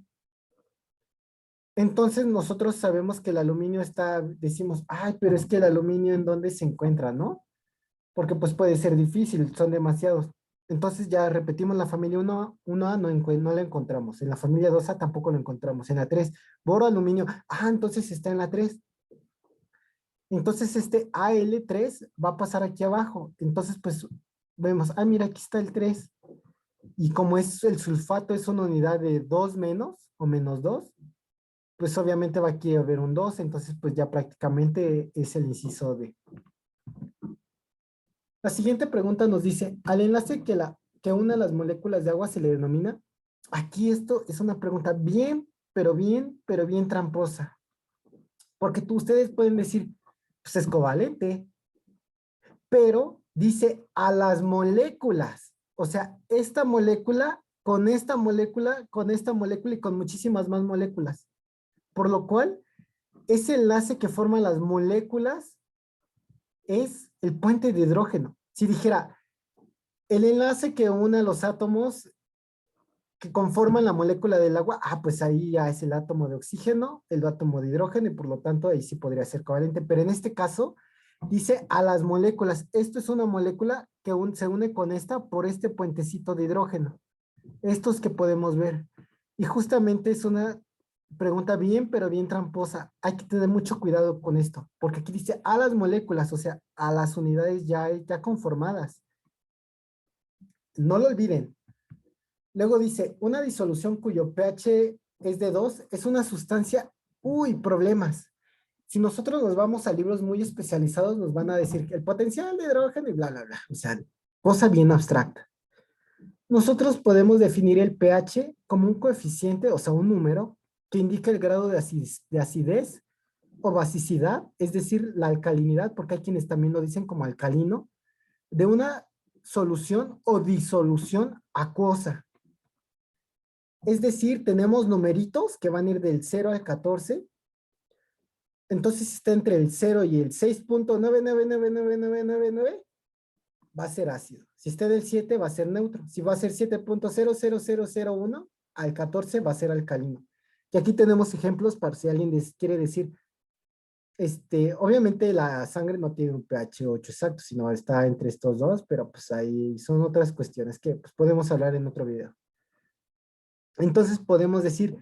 Entonces nosotros sabemos que el aluminio está, decimos, ay, pero es que el aluminio en dónde se encuentra, ¿no? Porque pues puede ser difícil, son demasiados. Entonces ya repetimos la familia 1A no la encontramos, en la familia 2A tampoco lo encontramos, en la 3 boro, aluminio, entonces está en la 3. Entonces este Al3 va a pasar aquí abajo, entonces pues vemos, mira, aquí está el 3. Y como es el sulfato, es una unidad de 2 menos o menos 2, pues obviamente va aquí a haber un 2, entonces pues ya prácticamente es el inciso D. La siguiente pregunta nos dice, al enlace que une las moléculas de agua se le denomina, aquí esto es una pregunta pero bien tramposa, porque ustedes pueden decir, pues es covalente, pero dice a las moléculas, o sea, esta molécula con esta molécula, con esta molécula y con muchísimas más moléculas, por lo cual ese enlace que forman las moléculas es el puente de hidrógeno. Si dijera, el enlace que une a los átomos que conforman la molécula del agua, pues ahí ya es el átomo de oxígeno, el átomo de hidrógeno, y por lo tanto ahí sí podría ser covalente. Pero en este caso, dice a las moléculas. Esto es una molécula que se une con esta por este puentecito de hidrógeno. Estos que podemos ver. Y justamente es una pregunta bien, pero bien tramposa. Hay que tener mucho cuidado con esto, porque aquí dice a las moléculas, o sea, a las unidades ya conformadas. No lo olviden. Luego dice, una disolución cuyo pH es de 2 es una sustancia, problemas. Si nosotros nos vamos a libros muy especializados, nos van a decir que el potencial de hidrógeno y bla, bla, bla. O sea, cosa bien abstracta. Nosotros podemos definir el pH como un coeficiente, o sea, un número, que indica el grado de acidez o basicidad, es decir, la alcalinidad, porque hay quienes también lo dicen como alcalino, de una solución o disolución acuosa. Es decir, tenemos numeritos que van a ir del 0 al 14. Entonces, si está entre el 0 y el 6.9999999, va a ser ácido. Si está del 7, va a ser neutro. Si va a ser 7.00001, al 14 va a ser alcalino. Y aquí tenemos ejemplos para si alguien quiere decir, obviamente la sangre no tiene un pH 8 exacto, sino está entre estos dos, pero pues ahí son otras cuestiones que pues, podemos hablar en otro video. Entonces podemos decir,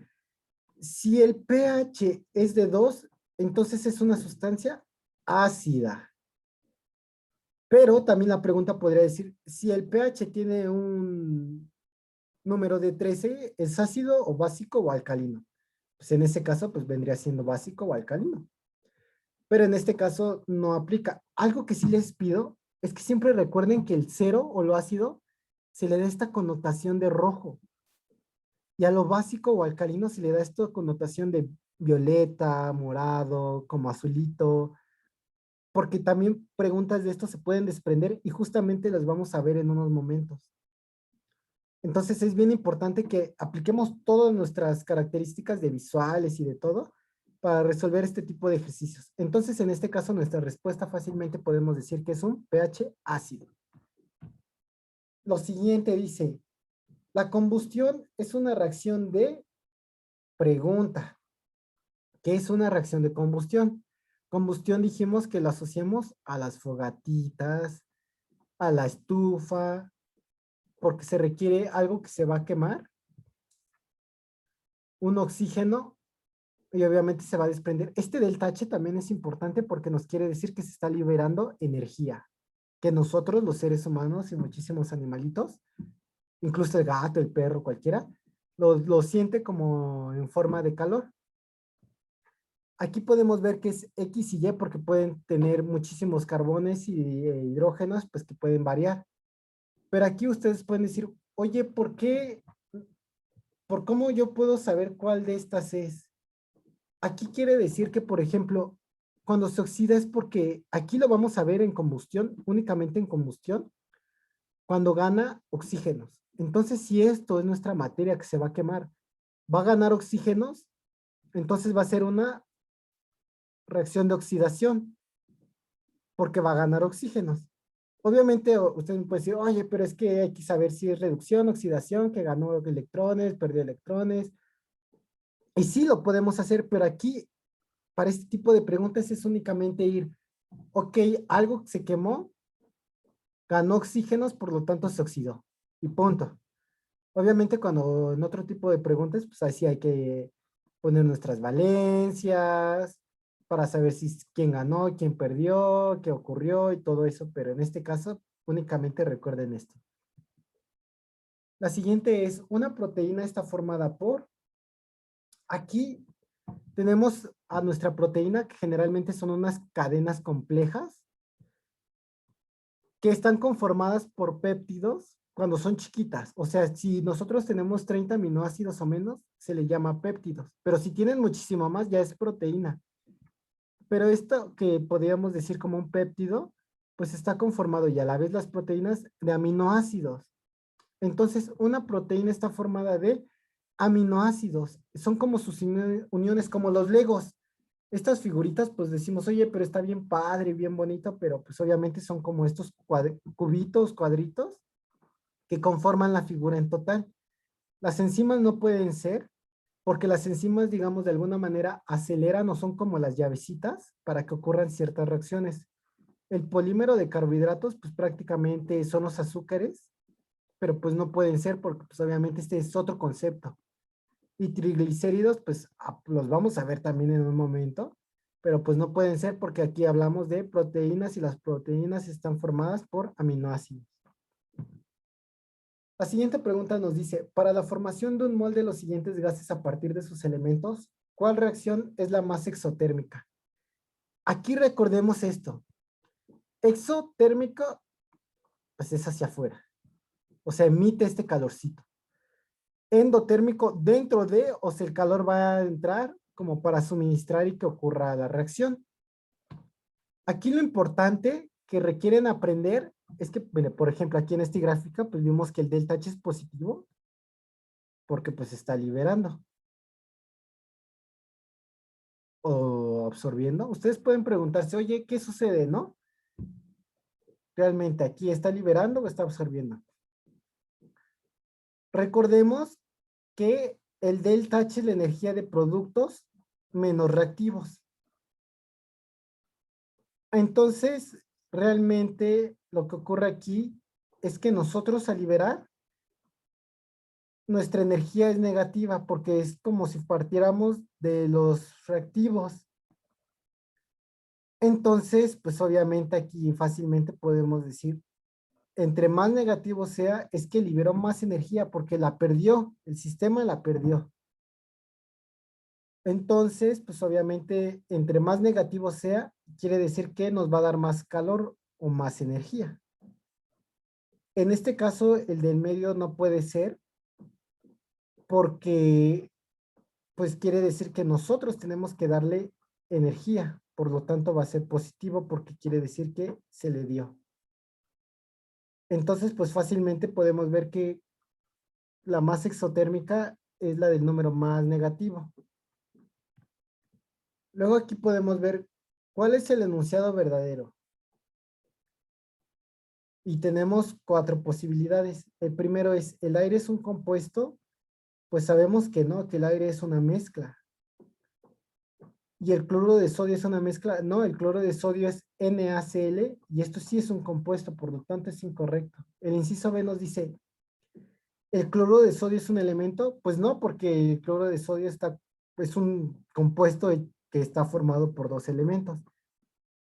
si el pH es de 2, entonces es una sustancia ácida. Pero también la pregunta podría decir, si el pH tiene un número de 13, ¿es ácido o básico o alcalino? Pues en ese caso, pues vendría siendo básico o alcalino. Pero en este caso no aplica. Algo que sí les pido es que siempre recuerden que el cero o lo ácido se le da esta connotación de rojo. Y a lo básico o alcalino se le da esta connotación de violeta, morado, como azulito, porque también preguntas de esto se pueden desprender y justamente las vamos a ver en unos momentos. Entonces es bien importante que apliquemos todas nuestras características de visuales y de todo para resolver este tipo de ejercicios. Entonces en este caso nuestra respuesta fácilmente podemos decir que es un pH ácido. Lo siguiente dice, la combustión es una reacción de pregunta. ¿Qué es una reacción de combustión? Combustión dijimos que la asociamos a las fogatitas, a la estufa, porque se requiere algo que se va a quemar, un oxígeno, y obviamente se va a desprender. Este delta H también es importante porque nos quiere decir que se está liberando energía, que nosotros, los seres humanos y muchísimos animalitos, incluso el gato, el perro, cualquiera, lo siente como en forma de calor. Aquí podemos ver que es X y Y porque pueden tener muchísimos carbones y hidrógenos, pues que pueden variar. Pero aquí ustedes pueden decir, oye, ¿por qué? ¿Por cómo yo puedo saber cuál de estas es? Aquí quiere decir que, por ejemplo, cuando se oxida es porque aquí lo vamos a ver en combustión, únicamente en combustión, cuando gana oxígenos. Entonces, si esto es nuestra materia que se va a quemar, va a ganar oxígenos, entonces va a ser una reacción de oxidación, porque va a ganar oxígenos. Obviamente usted me puede decir, oye, pero es que hay que saber si es reducción, oxidación, que ganó electrones, perdió electrones. Y sí lo podemos hacer, pero aquí, para este tipo de preguntas es únicamente ir, ok, algo se quemó, ganó oxígenos, por lo tanto se oxidó. Y punto. Obviamente cuando en otro tipo de preguntas, pues ahí sí hay que poner nuestras valencias para saber si quién ganó, quién perdió, qué ocurrió y todo eso, pero en este caso únicamente recuerden esto. La siguiente es, una proteína está formada por, aquí tenemos a nuestra proteína que generalmente son unas cadenas complejas que están conformadas por péptidos cuando son chiquitas. O sea, si nosotros tenemos 30 aminoácidos o menos, se le llama péptidos. Pero si tienen muchísimo más, ya es proteína. Pero esto que podríamos decir como un péptido, pues está conformado y a la vez las proteínas de aminoácidos. Entonces, una proteína está formada de aminoácidos. Son como sus uniones, como los legos. Estas figuritas, pues decimos, oye, pero está bien padre, bien bonito, pero pues obviamente son como estos cubitos, cuadritos, que conforman la figura en total. Las enzimas no pueden ser, porque las enzimas, digamos, de alguna manera aceleran o son como las llavecitas para que ocurran ciertas reacciones. El polímero de carbohidratos, pues prácticamente son los azúcares, pero pues no pueden ser porque pues obviamente este es otro concepto. Y triglicéridos, pues los vamos a ver también en un momento, pero pues no pueden ser porque aquí hablamos de proteínas y las proteínas están formadas por aminoácidos. La siguiente pregunta nos dice, para la formación de un mol de los siguientes gases a partir de sus elementos, ¿cuál reacción es la más exotérmica? Aquí recordemos esto. Exotérmico, pues es hacia afuera. O sea, emite este calorcito. Endotérmico, dentro de, o sea, el calor va a entrar como para suministrar y que ocurra la reacción. Aquí lo importante que requieren aprender es que, bueno, por ejemplo, aquí en esta gráfica, pues vimos que el delta H es positivo porque pues está liberando o absorbiendo. Ustedes pueden preguntarse, oye, ¿qué sucede, no? Realmente aquí está liberando o está absorbiendo. Recordemos que el delta H es la energía de productos menos reactivos. Entonces, realmente lo que ocurre aquí es que nosotros al liberar, nuestra energía es negativa porque es como si partiéramos de los reactivos. Entonces, pues obviamente aquí fácilmente podemos decir, entre más negativo sea, es que liberó más energía porque la perdió, el sistema la perdió. Entonces, pues obviamente, entre más negativo sea, quiere decir que nos va a dar más calor o más energía. En este caso, el del medio no puede ser porque, pues quiere decir que nosotros tenemos que darle energía. Por lo tanto, va a ser positivo porque quiere decir que se le dio. Entonces, pues fácilmente podemos ver que la más exotérmica es la del número más negativo. Luego aquí podemos ver cuál es el enunciado verdadero. Y tenemos 4 posibilidades. El primero es, ¿el aire es un compuesto? Pues sabemos que no, que el aire es una mezcla. ¿Y el cloruro de sodio es una mezcla? No, el cloro de sodio es NaCl y esto sí es un compuesto, por lo tanto es incorrecto. El inciso B nos dice, ¿el cloruro de sodio es un elemento? Pues no, porque el cloro de sodio es un compuesto que está formado por 2 elementos.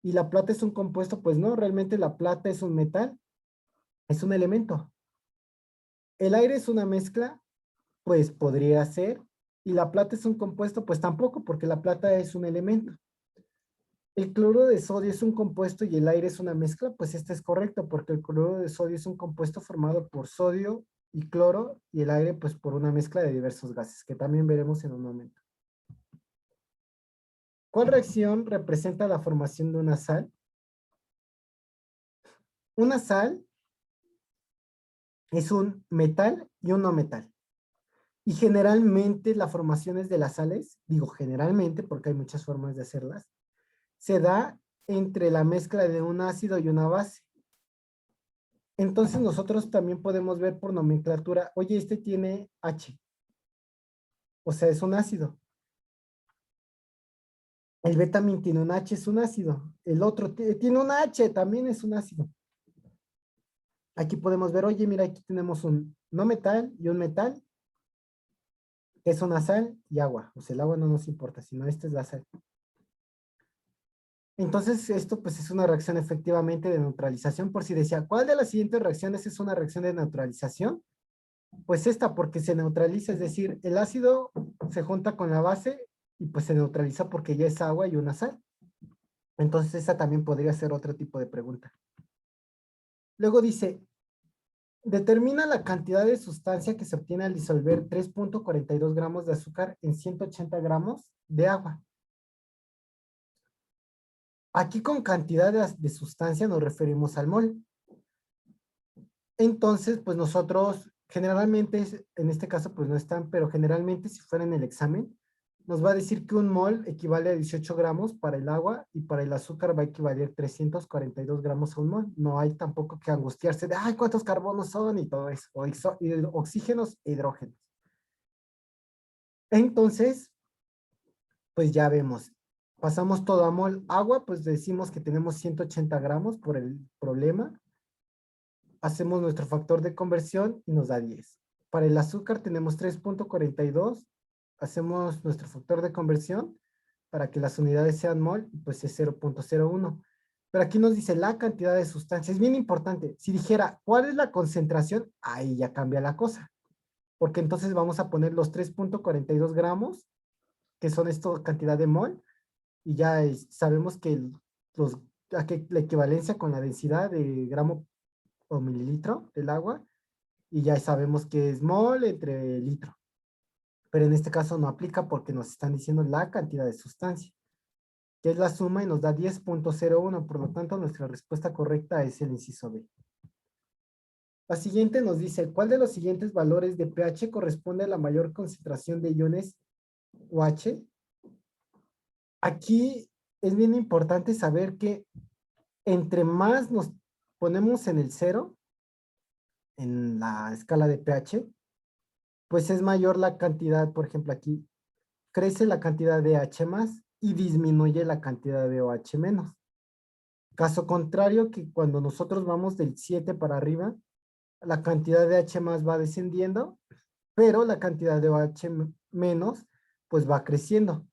¿Y la plata es un compuesto? Pues no, realmente la plata es un metal, es un elemento. ¿El aire es una mezcla? Pues podría ser. ¿Y la plata es un compuesto? Pues tampoco, porque la plata es un elemento. ¿El cloruro de sodio es un compuesto y el aire es una mezcla? Pues este es correcto, porque el cloruro de sodio es un compuesto formado por sodio y cloro, y el aire pues por una mezcla de diversos gases, que también veremos en un momento. ¿Cuál reacción representa la formación de una sal? Una sal es un metal y un no metal. Y generalmente las formaciones de las sales, digo generalmente porque hay muchas formas de hacerlas, se da entre la mezcla de un ácido y una base. Entonces nosotros también podemos ver por nomenclatura, oye, este tiene H, o sea, es un ácido. El B también tiene un H, es un ácido. El otro tiene un H, también es un ácido. Aquí podemos ver, oye, mira, aquí tenemos un no metal y un metal, que es una sal y agua. O sea, el agua no nos importa, sino esta es la sal. Entonces, esto pues es una reacción efectivamente de neutralización. Por si decía, ¿cuál de las siguientes reacciones es una reacción de neutralización? Pues esta, porque se neutraliza, es decir, el ácido se junta con la base y pues se neutraliza porque ya es agua y una sal. Entonces, esa también podría ser otro tipo de pregunta. Luego dice, determina la cantidad de sustancia que se obtiene al disolver 3.42 gramos de azúcar en 180 gramos de agua. Aquí con cantidad de sustancia nos referimos al mol. Entonces, pues nosotros generalmente, en este caso pues no están, pero generalmente si fuera en el examen, nos va a decir que un mol equivale a 18 gramos para el agua y para el azúcar va a equivaler 342 gramos a un mol. No hay tampoco que angustiarse de, ay, ¿cuántos carbonos son? Y todo eso, o oxígenos e hidrógenos. Entonces, pues ya vemos, pasamos todo a mol. Agua, pues decimos que tenemos 180 gramos por el problema. Hacemos nuestro factor de conversión y nos da 10. Para el azúcar tenemos 3.42, hacemos nuestro factor de conversión para que las unidades sean mol, pues es 0.01. Pero aquí nos dice la cantidad de sustancia. Es bien importante. Si dijera, ¿cuál es la concentración? Ahí ya cambia la cosa. Porque entonces vamos a poner los 3.42 gramos, que son esta cantidad de mol, y ya sabemos que los, la equivalencia con la densidad de gramo o mililitro del agua, y ya sabemos que es mol entre litro. Pero en este caso no aplica porque nos están diciendo la cantidad de sustancia, que es la suma y nos da 10.01, por lo tanto nuestra respuesta correcta es el inciso B. La siguiente nos dice, ¿cuál de los siguientes valores de pH corresponde a la mayor concentración de iones OH? Aquí es bien importante saber que entre más nos ponemos en el cero, en la escala de pH, pues es mayor la cantidad, por ejemplo aquí, crece la cantidad de H más y disminuye la cantidad de OH menos. Caso contrario que cuando nosotros vamos del 7 para arriba, la cantidad de H más va descendiendo, pero la cantidad de OH menos pues va creciendo.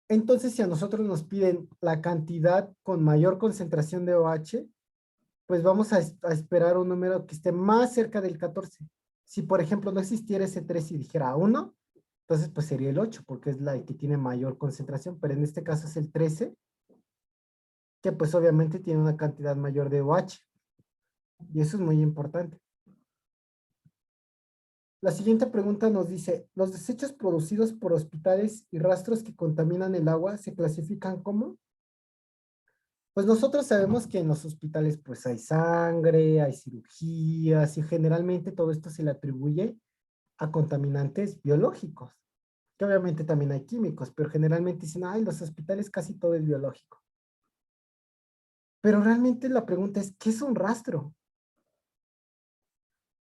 Entonces, si a nosotros nos piden la cantidad con mayor concentración de OH, pues vamos a esperar un número que esté más cerca del 14. Si, por ejemplo, no existiera ese 3 y dijera 1, entonces pues sería el 8, porque es la que tiene mayor concentración, pero en este caso es el 13, que pues obviamente tiene una cantidad mayor de OH. Y eso es muy importante. La siguiente pregunta nos dice, ¿los desechos producidos por hospitales y rastros que contaminan el agua se clasifican como? Pues nosotros sabemos que en los hospitales pues hay sangre, hay cirugías y generalmente todo esto se le atribuye a contaminantes biológicos, que obviamente también hay químicos, pero generalmente dicen, ay, los hospitales casi todo es biológico. Pero realmente la pregunta es, ¿qué es un rastro?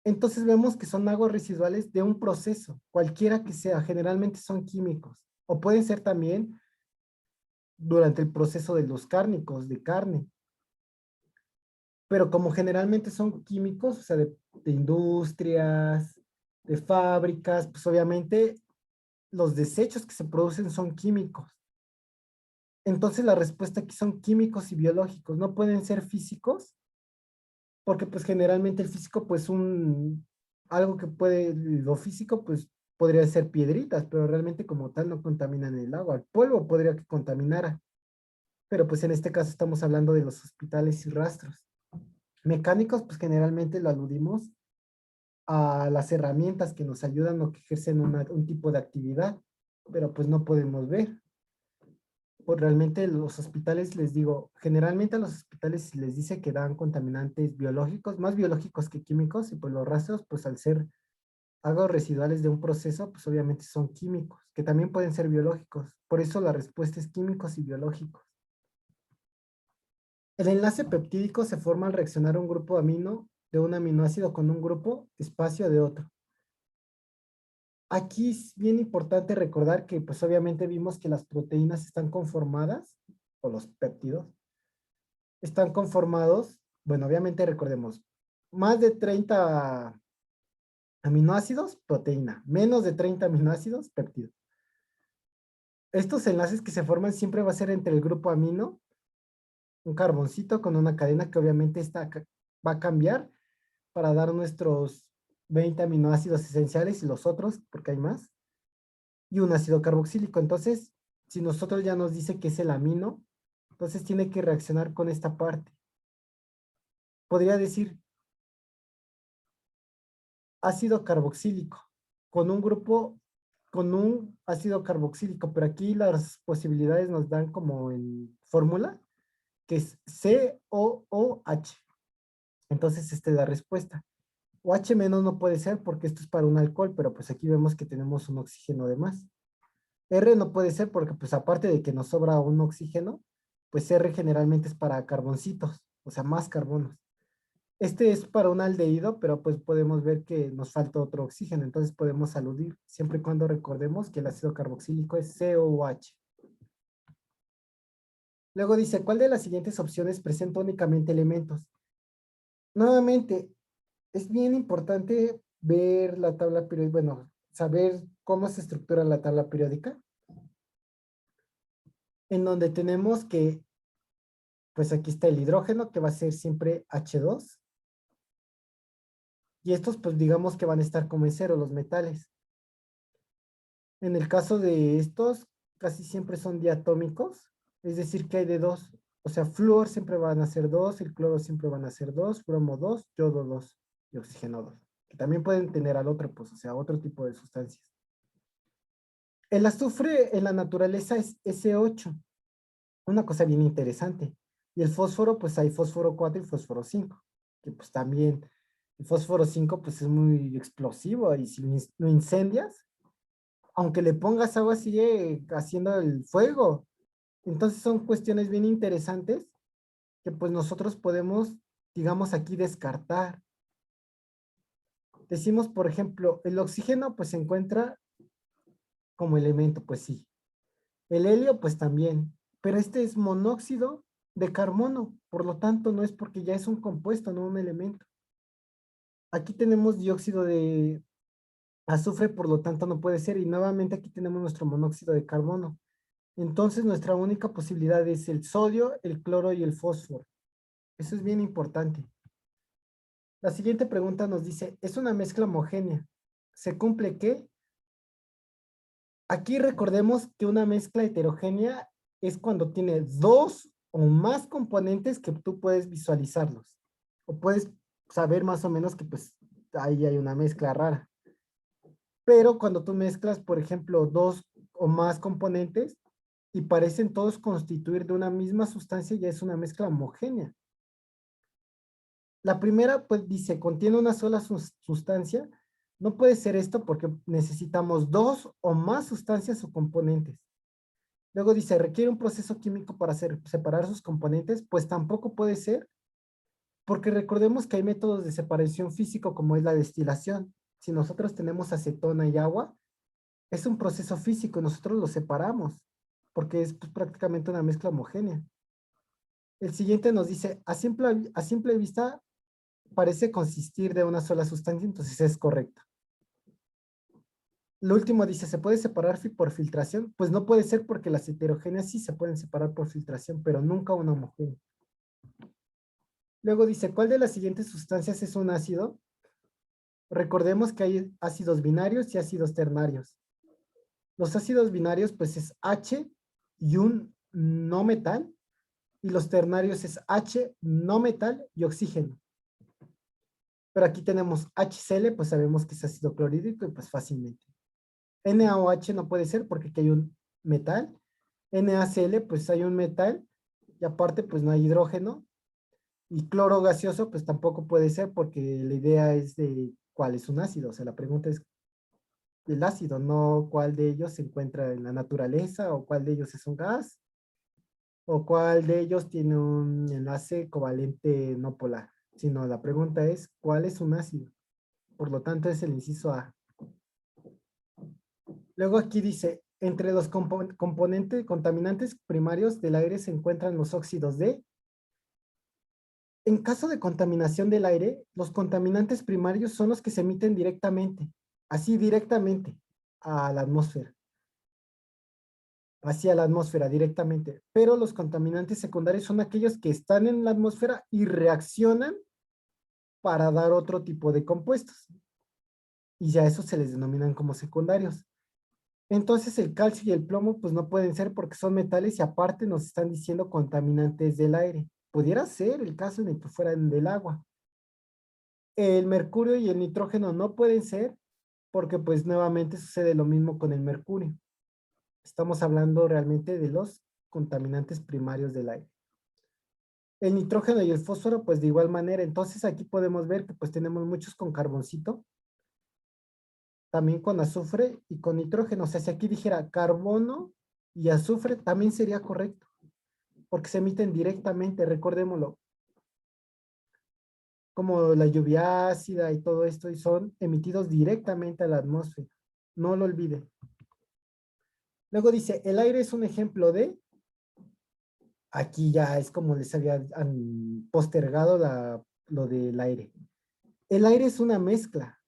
Entonces vemos que son aguas residuales de un proceso, cualquiera que sea, generalmente son químicos, o pueden ser también durante el proceso de los cárnicos, de carne. Pero como generalmente son químicos, o sea, de industrias, de fábricas, pues obviamente los desechos que se producen son químicos. Entonces la respuesta aquí son químicos y biológicos, no pueden ser físicos, porque pues generalmente el físico pues algo que puede, lo físico pues podría ser piedritas, pero realmente como tal no contaminan el agua. El polvo podría que contaminara, pero pues en este caso estamos hablando de los hospitales y rastros. Mecánicos pues generalmente lo aludimos a las herramientas que nos ayudan o que ejercen un tipo de actividad, pero pues no podemos ver. Pues realmente los hospitales, les digo, generalmente a los hospitales se les dice que dan contaminantes biológicos, más biológicos que químicos, y pues los rastros, pues al ser algo residuales de un proceso, pues obviamente son químicos, que también pueden ser biológicos. Por eso la respuesta es químicos y biológicos. El enlace peptídico se forma al reaccionar un grupo amino de un aminoácido con un grupo espacio de otro. Aquí es bien importante recordar que pues obviamente vimos que las proteínas están conformadas, o los péptidos, están conformados, bueno, obviamente recordemos, más de 30 aminoácidos, proteína, menos de 30 aminoácidos, péptido. Estos enlaces que se forman siempre va a ser entre el grupo amino, un carboncito con una cadena que obviamente va a cambiar para dar nuestros 20 aminoácidos esenciales y los otros, porque hay más, y un ácido carboxílico. Entonces, si nosotros ya nos dice que es el amino, entonces tiene que reaccionar con esta parte. Podría decir ácido carboxílico con un grupo, con un ácido carboxílico, pero aquí las posibilidades nos dan como en fórmula, que es COOH. Entonces, esta es la respuesta. OH menos no puede ser porque esto es para un alcohol, pero pues aquí vemos que tenemos un oxígeno de más. R no puede ser porque pues aparte de que nos sobra un oxígeno, pues R generalmente es para carboncitos, o sea, más carbonos. Este es para un aldehído, pero pues podemos ver que nos falta otro oxígeno, entonces podemos aludir siempre y cuando recordemos que el ácido carboxílico es COOH. Luego dice, ¿cuál de las siguientes opciones presenta únicamente elementos? Nuevamente, es bien importante ver la tabla periódica, bueno, saber cómo se estructura la tabla periódica, en donde tenemos que, pues aquí está el hidrógeno, que va a ser siempre H2, y estos, pues digamos que van a estar como en cero, los metales. En el caso de estos, casi siempre son diatómicos, es decir, que hay de dos. O sea, flúor siempre van a ser dos, el cloro siempre van a ser dos, bromo dos, yodo dos y oxígeno dos. Que también pueden tener al otro, pues, o sea, otro tipo de sustancias. El azufre en la naturaleza es S8, una cosa bien interesante. Y el fósforo, pues hay fósforo 4 y fósforo 5, que pues también el fósforo 5 pues es muy explosivo y si lo incendias, aunque le pongas agua, sigue haciendo el fuego. Entonces son cuestiones bien interesantes que pues nosotros podemos, digamos, aquí descartar. Decimos, por ejemplo, el oxígeno pues se encuentra como elemento, pues sí. El helio pues también, pero este es monóxido de carbono, por lo tanto no es porque ya es un compuesto, no un elemento. Aquí tenemos dióxido de azufre, por lo tanto no puede ser, y nuevamente aquí tenemos nuestro monóxido de carbono. Entonces nuestra única posibilidad es el sodio, el cloro y el fósforo. Eso es bien importante. La siguiente pregunta nos dice, ¿es una mezcla homogénea? ¿Se cumple qué? Aquí recordemos que una mezcla heterogénea es cuando tiene dos o más componentes que tú puedes visualizarlos. O puedes saber más o menos que pues ahí hay una mezcla rara. Pero cuando tú mezclas, por ejemplo, dos o más componentes y parecen todos constituir de una misma sustancia, ya es una mezcla homogénea. La primera, pues dice, contiene una sola sustancia. No puede ser esto porque necesitamos dos o más sustancias o componentes. Luego dice, requiere un proceso químico para separar sus componentes. Pues tampoco puede ser porque recordemos que hay métodos de separación físico como es la destilación. Si nosotros tenemos acetona y agua, es un proceso físico y nosotros lo separamos porque es pues, prácticamente una mezcla homogénea. El siguiente nos dice, a simple vista parece consistir de una sola sustancia, entonces es correcta. Lo último dice, ¿se puede separar por filtración? Pues no puede ser porque las heterogéneas sí se pueden separar por filtración, pero nunca una homogénea. Luego dice, ¿cuál de las siguientes sustancias es un ácido? Recordemos que hay ácidos binarios y ácidos ternarios. Los ácidos binarios pues es H y un no metal, y los ternarios es H, no metal y oxígeno. Pero aquí tenemos HCl, pues sabemos que es ácido clorhídrico y pues fácilmente. NaOH no puede ser porque aquí hay un metal. NaCl, pues hay un metal y aparte pues no hay hidrógeno. Y cloro gaseoso, pues tampoco puede ser porque la idea es de cuál es un ácido. O sea, la pregunta es del ácido, no cuál de ellos se encuentra en la naturaleza o cuál de ellos es un gas o cuál de ellos tiene un enlace covalente no polar, sino la pregunta es, ¿cuál es un ácido? Por lo tanto, es el inciso A. Luego aquí dice, entre los componentes contaminantes primarios del aire se encuentran los óxidos de. En caso de contaminación del aire, los contaminantes primarios son los que se emiten directamente, así directamente a la atmósfera, hacia la atmósfera directamente. Pero los contaminantes secundarios son aquellos que están en la atmósfera y reaccionan para dar otro tipo de compuestos. Y ya esos se les denominan como secundarios. Entonces el calcio y el plomo pues no pueden ser porque son metales y aparte nos están diciendo contaminantes del aire. Pudiera ser el caso en el que fueran del agua. El mercurio y el nitrógeno no pueden ser porque pues nuevamente sucede lo mismo con el mercurio. Estamos hablando realmente de los contaminantes primarios del aire. El nitrógeno y el fósforo pues de igual manera. Entonces aquí podemos ver que pues tenemos muchos con carboncito, también con azufre y con nitrógeno. O sea, si aquí dijera carbono y azufre también sería correcto porque se emiten directamente, recordémoslo, como la lluvia ácida y todo esto, y son emitidos directamente a la atmósfera. No lo olviden. Luego dice, el aire es un ejemplo de, aquí ya es como les había postergado lo del aire. El aire es una mezcla,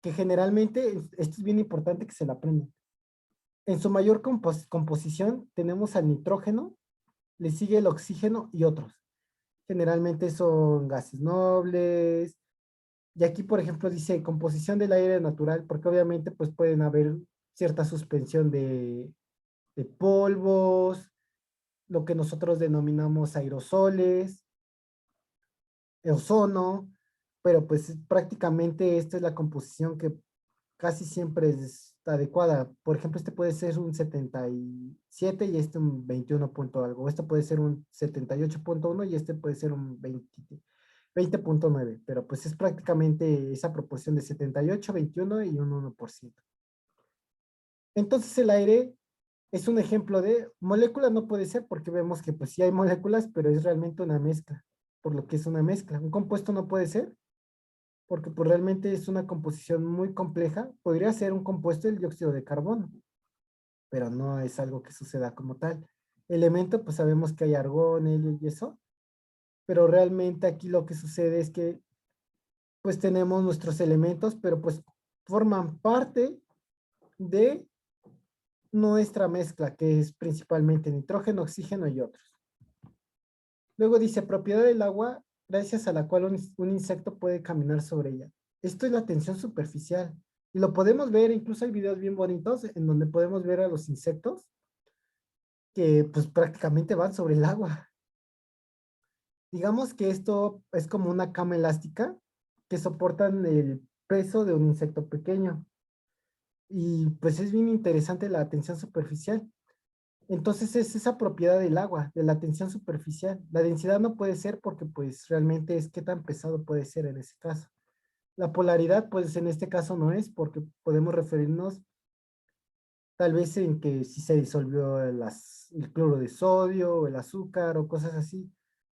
que generalmente, esto es bien importante que se la aprendan. En su mayor composición tenemos al nitrógeno, le sigue el oxígeno y otros. Generalmente son gases nobles. Y aquí, por ejemplo, dice composición del aire natural, porque obviamente pues pueden haber cierta suspensión de polvos, lo que nosotros denominamos aerosoles, ozono, pero pues prácticamente esta es la composición que casi siempre es adecuada. Por ejemplo, este puede ser un 77 y este un 21 punto algo. Este puede ser un 78.1 y este puede ser un 20.9, pero pues es prácticamente esa proporción de 78, 21 y un 1%. Entonces el aire es un ejemplo de molécula, no puede ser porque vemos que pues sí hay moléculas, pero es realmente una mezcla, por lo que es una mezcla. Un compuesto no puede ser porque pues realmente es una composición muy compleja. Podría ser un compuesto del dióxido de carbono, pero no es algo que suceda como tal. Elemento, pues sabemos que hay argón, helio y eso, pero realmente aquí lo que sucede es que pues tenemos nuestros elementos, pero pues forman parte de nuestra mezcla, que es principalmente nitrógeno, oxígeno y otros. Luego dice, propiedad del agua, gracias a la cual un insecto puede caminar sobre ella. Esto es la tensión superficial. Y lo podemos ver, incluso hay videos bien bonitos en donde podemos ver a los insectos que pues prácticamente van sobre el agua. Digamos que esto es como una cama elástica que soportan el peso de un insecto pequeño. Y pues es bien interesante la tensión superficial. Entonces es esa propiedad del agua, de la tensión superficial. La densidad no puede ser porque pues realmente es qué tan pesado puede ser en ese caso. La polaridad pues en este caso no es porque podemos referirnos tal vez en que si se disolvió el cloro de sodio o el azúcar o cosas así.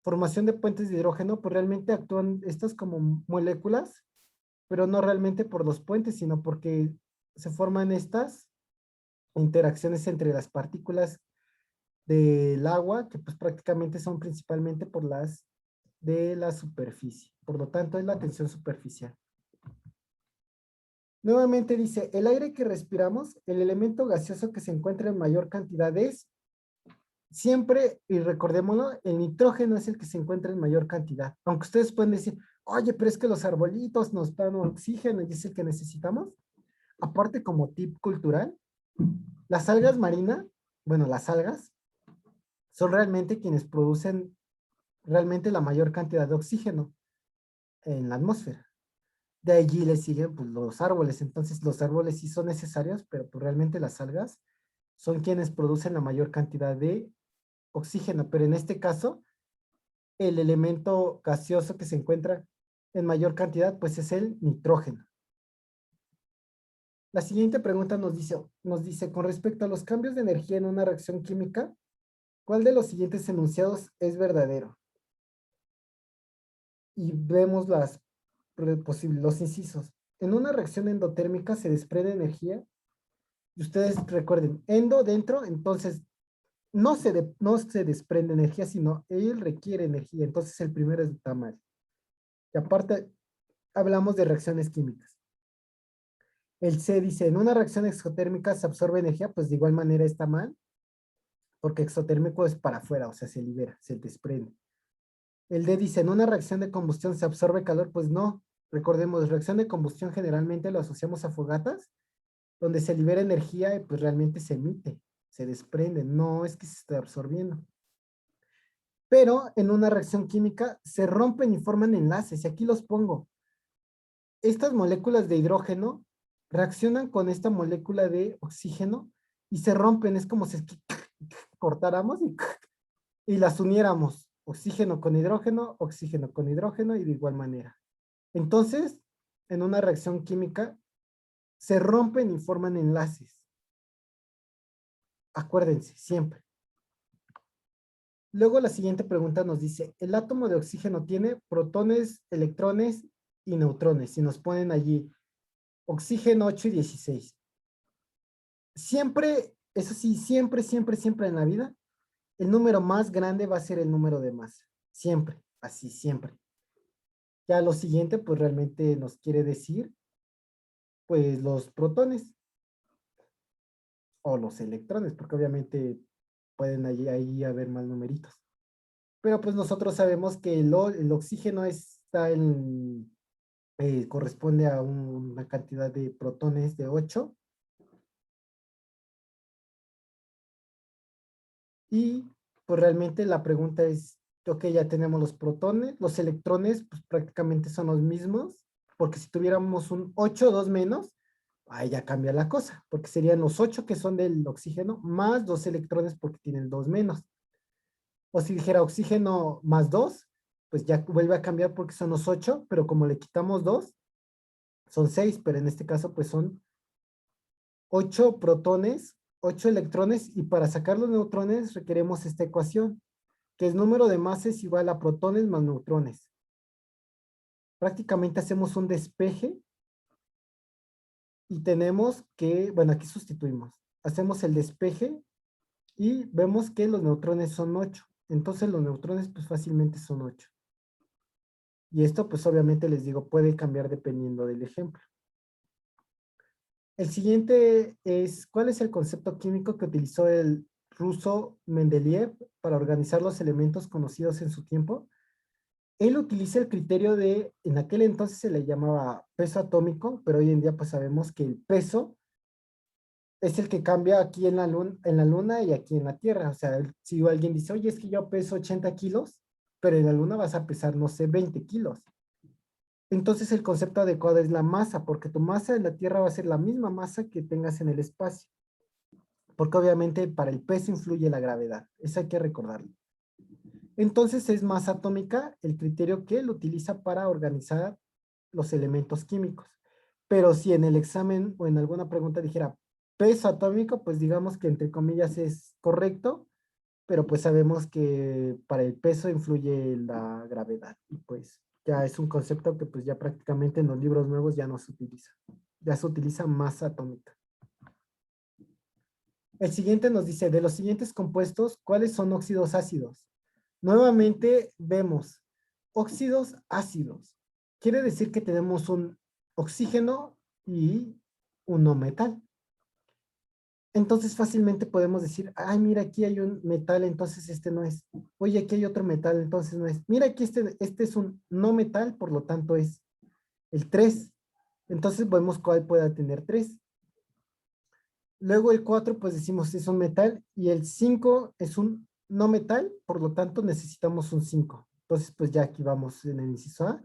Formación de puentes de hidrógeno pues realmente actúan estas como moléculas, pero no realmente por los puentes, sino porque se forman estas interacciones entre las partículas del agua, que pues prácticamente son principalmente por las de la superficie. Por lo tanto, es la tensión superficial. Nuevamente dice, el aire que respiramos, el elemento gaseoso que se encuentra en mayor cantidad es, siempre, y recordémoslo, el nitrógeno es el que se encuentra en mayor cantidad. Aunque ustedes pueden decir, oye, pero es que los arbolitos nos dan oxígeno y es el que necesitamos. Aparte, como tip cultural, las algas marinas, bueno, las algas, son realmente quienes producen realmente la mayor cantidad de oxígeno en la atmósfera. De allí le siguen pues, los árboles. Entonces los árboles sí son necesarios, pero pues, realmente las algas son quienes producen la mayor cantidad de oxígeno. Pero en este caso, el elemento gaseoso que se encuentra en mayor cantidad, pues es el nitrógeno. La siguiente pregunta nos dice, con respecto a los cambios de energía en una reacción química, ¿cuál de los siguientes enunciados es verdadero? Y vemos los incisos. En una reacción endotérmica se desprende energía. Y ustedes recuerden, endo dentro, entonces no se desprende energía, sino él requiere energía. Entonces el primero está mal. Y aparte, hablamos de reacciones químicas. El C dice, en una reacción exotérmica se absorbe energía, pues de igual manera está mal, porque exotérmico es para afuera, o sea, se libera, se desprende. El D dice, en una reacción de combustión se absorbe calor, pues no. Recordemos, reacción de combustión generalmente lo asociamos a fogatas, donde se libera energía y pues realmente se emite, se desprende, no es que se esté absorbiendo. Pero en una reacción química se rompen y forman enlaces, y aquí los pongo. Estas moléculas de hidrógeno reaccionan con esta molécula de oxígeno y se rompen, es como si cortáramos y las uniéramos, oxígeno con hidrógeno y de igual manera. Entonces, en una reacción química, se rompen y forman enlaces. Acuérdense, siempre. Luego la siguiente pregunta nos dice, el átomo de oxígeno tiene protones, electrones y neutrones. Y nos ponen allí oxígeno 8 y 16. Siempre, eso sí, siempre, siempre, siempre en la vida, el número más grande va a ser el número de masa. Siempre, así, siempre. Ya lo siguiente, pues realmente nos quiere decir, pues los protones o los electrones, porque obviamente pueden ahí haber más numeritos. Pero pues nosotros sabemos que el oxígeno corresponde a una cantidad de protones de 8 y pues realmente la pregunta es, ok, ya tenemos los protones, los electrones pues prácticamente son los mismos, porque si tuviéramos un 8, 2 menos, ahí ya cambia la cosa, porque serían los 8 que son del oxígeno más 2 electrones porque tienen 2 menos. O si dijera oxígeno más 2, pues ya vuelve a cambiar porque son los 8, pero como le quitamos 2, son 6, pero en este caso pues son 8 protones, 8 electrones, y para sacar los neutrones requeremos esta ecuación, que es número de masa es igual a protones más neutrones. Prácticamente hacemos un despeje y tenemos que, bueno, aquí sustituimos. Hacemos el despeje y vemos que los neutrones son 8. Entonces los neutrones pues fácilmente son 8. Y esto pues obviamente les digo puede cambiar dependiendo del ejemplo. El siguiente es, ¿cuál es el concepto químico que utilizó el ruso Mendeleev para organizar los elementos conocidos en su tiempo? Él utiliza el criterio en aquel entonces se le llamaba peso atómico, pero hoy en día pues sabemos que el peso es el que cambia aquí en la luna y aquí en la Tierra. O sea, si alguien dice, oye, es que yo peso 80 kilos, pero en la luna vas a pesar, no sé, 20 kilos. Entonces el concepto adecuado es la masa, porque tu masa en la Tierra va a ser la misma masa que tengas en el espacio. Porque obviamente para el peso influye la gravedad. Eso hay que recordarlo. Entonces es masa atómica el criterio que él utiliza para organizar los elementos químicos. Pero si en el examen o en alguna pregunta dijera peso atómico, pues digamos que entre comillas es correcto, pero pues sabemos que para el peso influye la gravedad. Y pues ya es un concepto que pues ya prácticamente en los libros nuevos ya no se utiliza. Ya se utiliza masa atómica. El siguiente nos dice, de los siguientes compuestos, ¿cuáles son óxidos ácidos? Nuevamente vemos óxidos ácidos. Quiere decir que tenemos un oxígeno y un no metal. Entonces fácilmente podemos decir, ay, mira, aquí hay un metal, entonces este no es. Oye, aquí hay otro metal, entonces no es. Mira, aquí este es un no metal, por lo tanto es el 3. Entonces vemos cuál pueda tener 3. Luego el 4, pues decimos es un metal, y el 5 es un no metal, por lo tanto necesitamos un 5. Entonces, pues ya aquí vamos en el inciso A.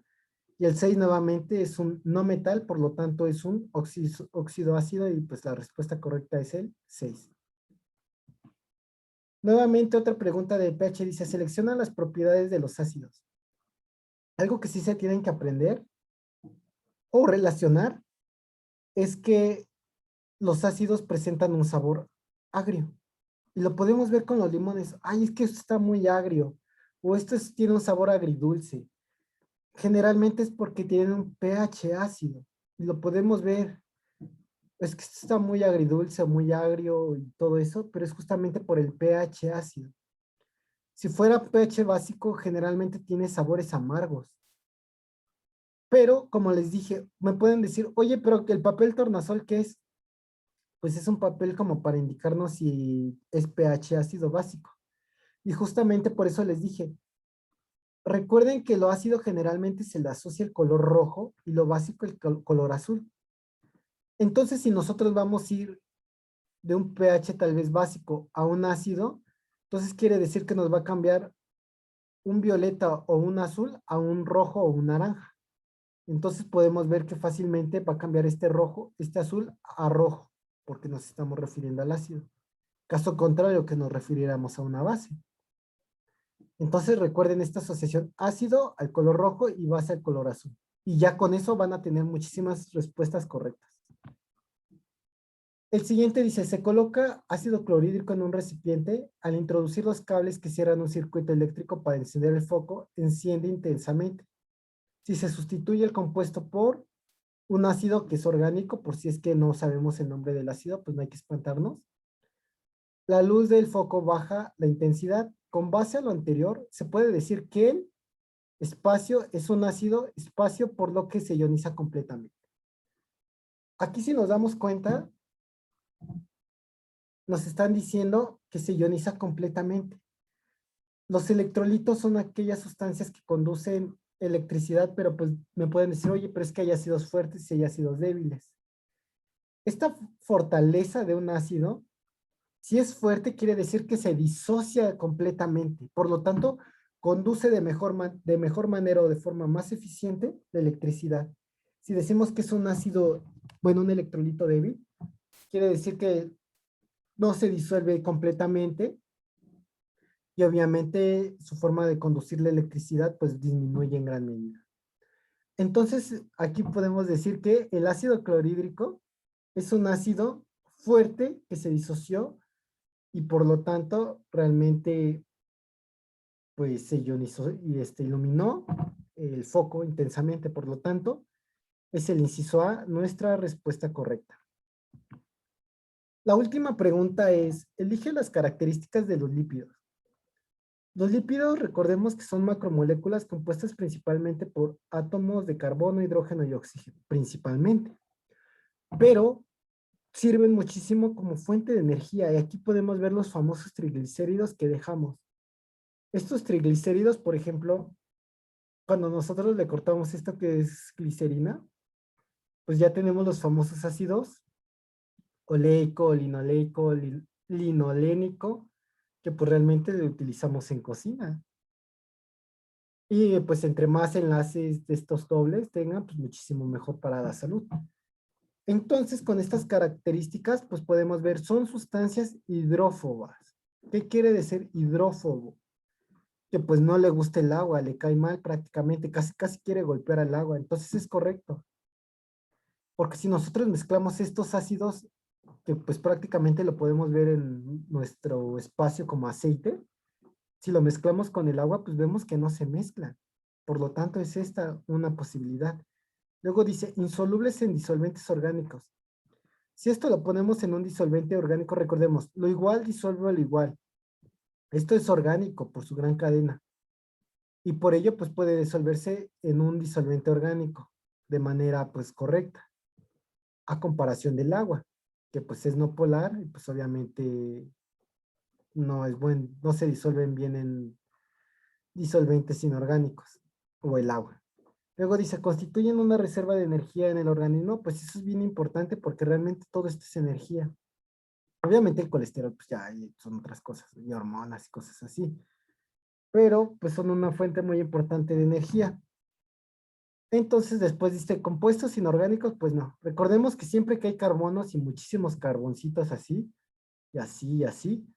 Y el 6 nuevamente es un no metal, por lo tanto es un óxido ácido, y pues la respuesta correcta es el 6. Nuevamente otra pregunta de pH dice, selecciona las propiedades de los ácidos. Algo que sí se tienen que aprender o relacionar es que los ácidos presentan un sabor agrio. Y lo podemos ver con los limones. Ay, es que esto está muy agrio. O tiene un sabor agridulce. Generalmente es porque tienen un pH ácido. Y lo podemos ver. Es que esto está muy agridulce, muy agrio y todo eso, pero es justamente por el pH ácido. Si fuera pH básico, generalmente tiene sabores amargos. Pero, como les dije, me pueden decir, oye, pero el papel tornasol, ¿qué es? Pues es un papel como para indicarnos si es pH ácido básico. Y justamente por eso les dije, recuerden que lo ácido generalmente se le asocia el color rojo y lo básico el color azul. Entonces, si nosotros vamos a ir de un pH tal vez básico a un ácido, entonces quiere decir que nos va a cambiar un violeta o un azul a un rojo o un naranja. Entonces podemos ver que fácilmente va a cambiar este rojo, este azul a rojo, porque nos estamos refiriendo al ácido. Caso contrario, que nos refiriéramos a una base. Entonces recuerden esta asociación ácido al color rojo y base al color azul. Y ya con eso van a tener muchísimas respuestas correctas. El siguiente dice, se coloca ácido clorhídrico en un recipiente. Al introducir los cables que cierran un circuito eléctrico para encender el foco, enciende intensamente. Si se sustituye el compuesto por un ácido que es orgánico, por si es que no sabemos el nombre del ácido, pues no hay que espantarnos. La luz del foco baja la intensidad. Con base a lo anterior, se puede decir que el espacio es un ácido espacio por lo que se ioniza completamente. Aquí si nos damos cuenta, nos están diciendo que se ioniza completamente. Los electrolitos son aquellas sustancias que conducen electricidad, pero pues me pueden decir, oye, pero es que hay ácidos fuertes y hay ácidos débiles. Esta fortaleza de un ácido, si es fuerte, quiere decir que se disocia completamente. Por lo tanto, conduce de mejor manera o de forma más eficiente la electricidad. Si decimos que es un ácido, bueno, un electrolito débil, quiere decir que no se disuelve completamente y obviamente su forma de conducir la electricidad pues disminuye en gran medida. Entonces, aquí podemos decir que el ácido clorhídrico es un ácido fuerte que se disoció y por lo tanto realmente pues se ionizó y iluminó el foco intensamente. Por lo tanto, es el inciso A, nuestra respuesta correcta. La última pregunta es, elige las características de los lípidos. Los lípidos, recordemos que son macromoléculas compuestas principalmente por átomos de carbono, hidrógeno y oxígeno, principalmente. Pero sirven muchísimo como fuente de energía y aquí podemos ver los famosos triglicéridos que dejamos. Estos triglicéridos, por ejemplo, cuando nosotros le cortamos esto que es glicerina, pues ya tenemos los famosos ácidos oleico, linoleico, linolénico, que pues realmente lo utilizamos en cocina. Y pues entre más enlaces de estos dobles tengan, pues muchísimo mejor para la salud. Entonces, con estas características, pues podemos ver, son sustancias hidrófobas. ¿Qué quiere decir hidrófobo? Que pues no le gusta el agua, le cae mal prácticamente, casi quiere golpear al agua. Entonces es correcto. Porque si nosotros mezclamos estos ácidos, que pues prácticamente lo podemos ver en nuestro espacio como aceite, si lo mezclamos con el agua, pues vemos que no se mezclan. Por lo tanto, es esta una posibilidad. Luego dice, insolubles en disolventes orgánicos. Si esto lo ponemos en un disolvente orgánico, recordemos, lo igual disuelve lo igual. Esto es orgánico por su gran cadena. Y por ello, pues puede disolverse en un disolvente orgánico de manera, pues, correcta. A comparación del agua, que pues es no polar y pues obviamente no es buen, no se disuelven bien en disolventes inorgánicos o el agua. Luego dice, constituyen una reserva de energía en el organismo, pues eso es bien importante porque realmente todo esto es energía. Obviamente el colesterol, pues ya son otras cosas, y hormonas y cosas así, pero pues son una fuente muy importante de energía. Entonces después dice, compuestos inorgánicos, pues no. Recordemos que siempre que hay carbonos y muchísimos carboncitos así, y así, y así,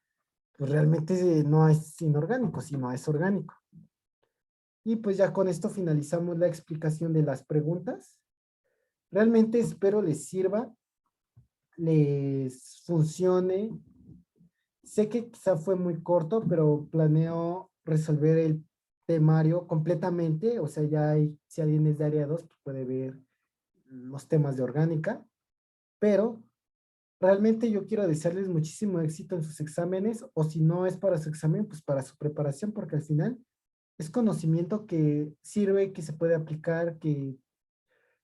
pues realmente no es inorgánico, sino es orgánico. Y pues ya con esto finalizamos la explicación de las preguntas. Realmente espero les sirva les funcione. Sé que quizá fue muy corto, pero planeo resolver el temario completamente. O sea, ya hay, si alguien es de área 2 pues puede ver los temas de orgánica, pero realmente yo quiero desearles muchísimo éxito en sus exámenes, o si no es para su examen, pues para su preparación, porque al final es conocimiento que sirve, que se puede aplicar, que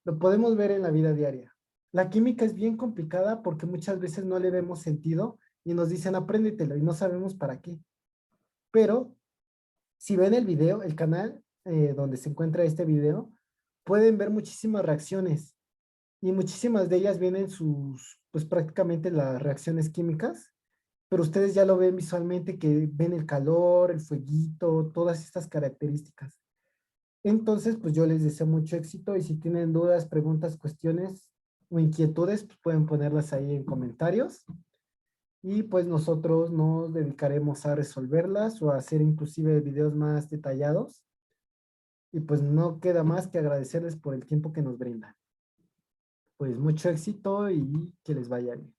lo podemos ver en la vida diaria. La química es bien complicada porque muchas veces no le vemos sentido y nos dicen apréndetelo y no sabemos para qué. Pero si ven el video, el canal donde se encuentra este video, pueden ver muchísimas reacciones y muchísimas de ellas vienen sus, pues prácticamente las reacciones químicas, pero ustedes ya lo ven visualmente, que ven el calor, el fueguito, todas estas características. Entonces, pues yo les deseo mucho éxito y si tienen dudas, preguntas, cuestiones o inquietudes, pues pueden ponerlas ahí en comentarios y pues nosotros nos dedicaremos a resolverlas o a hacer inclusive videos más detallados y pues no queda más que agradecerles por el tiempo que nos brindan. Pues mucho éxito y que les vaya bien.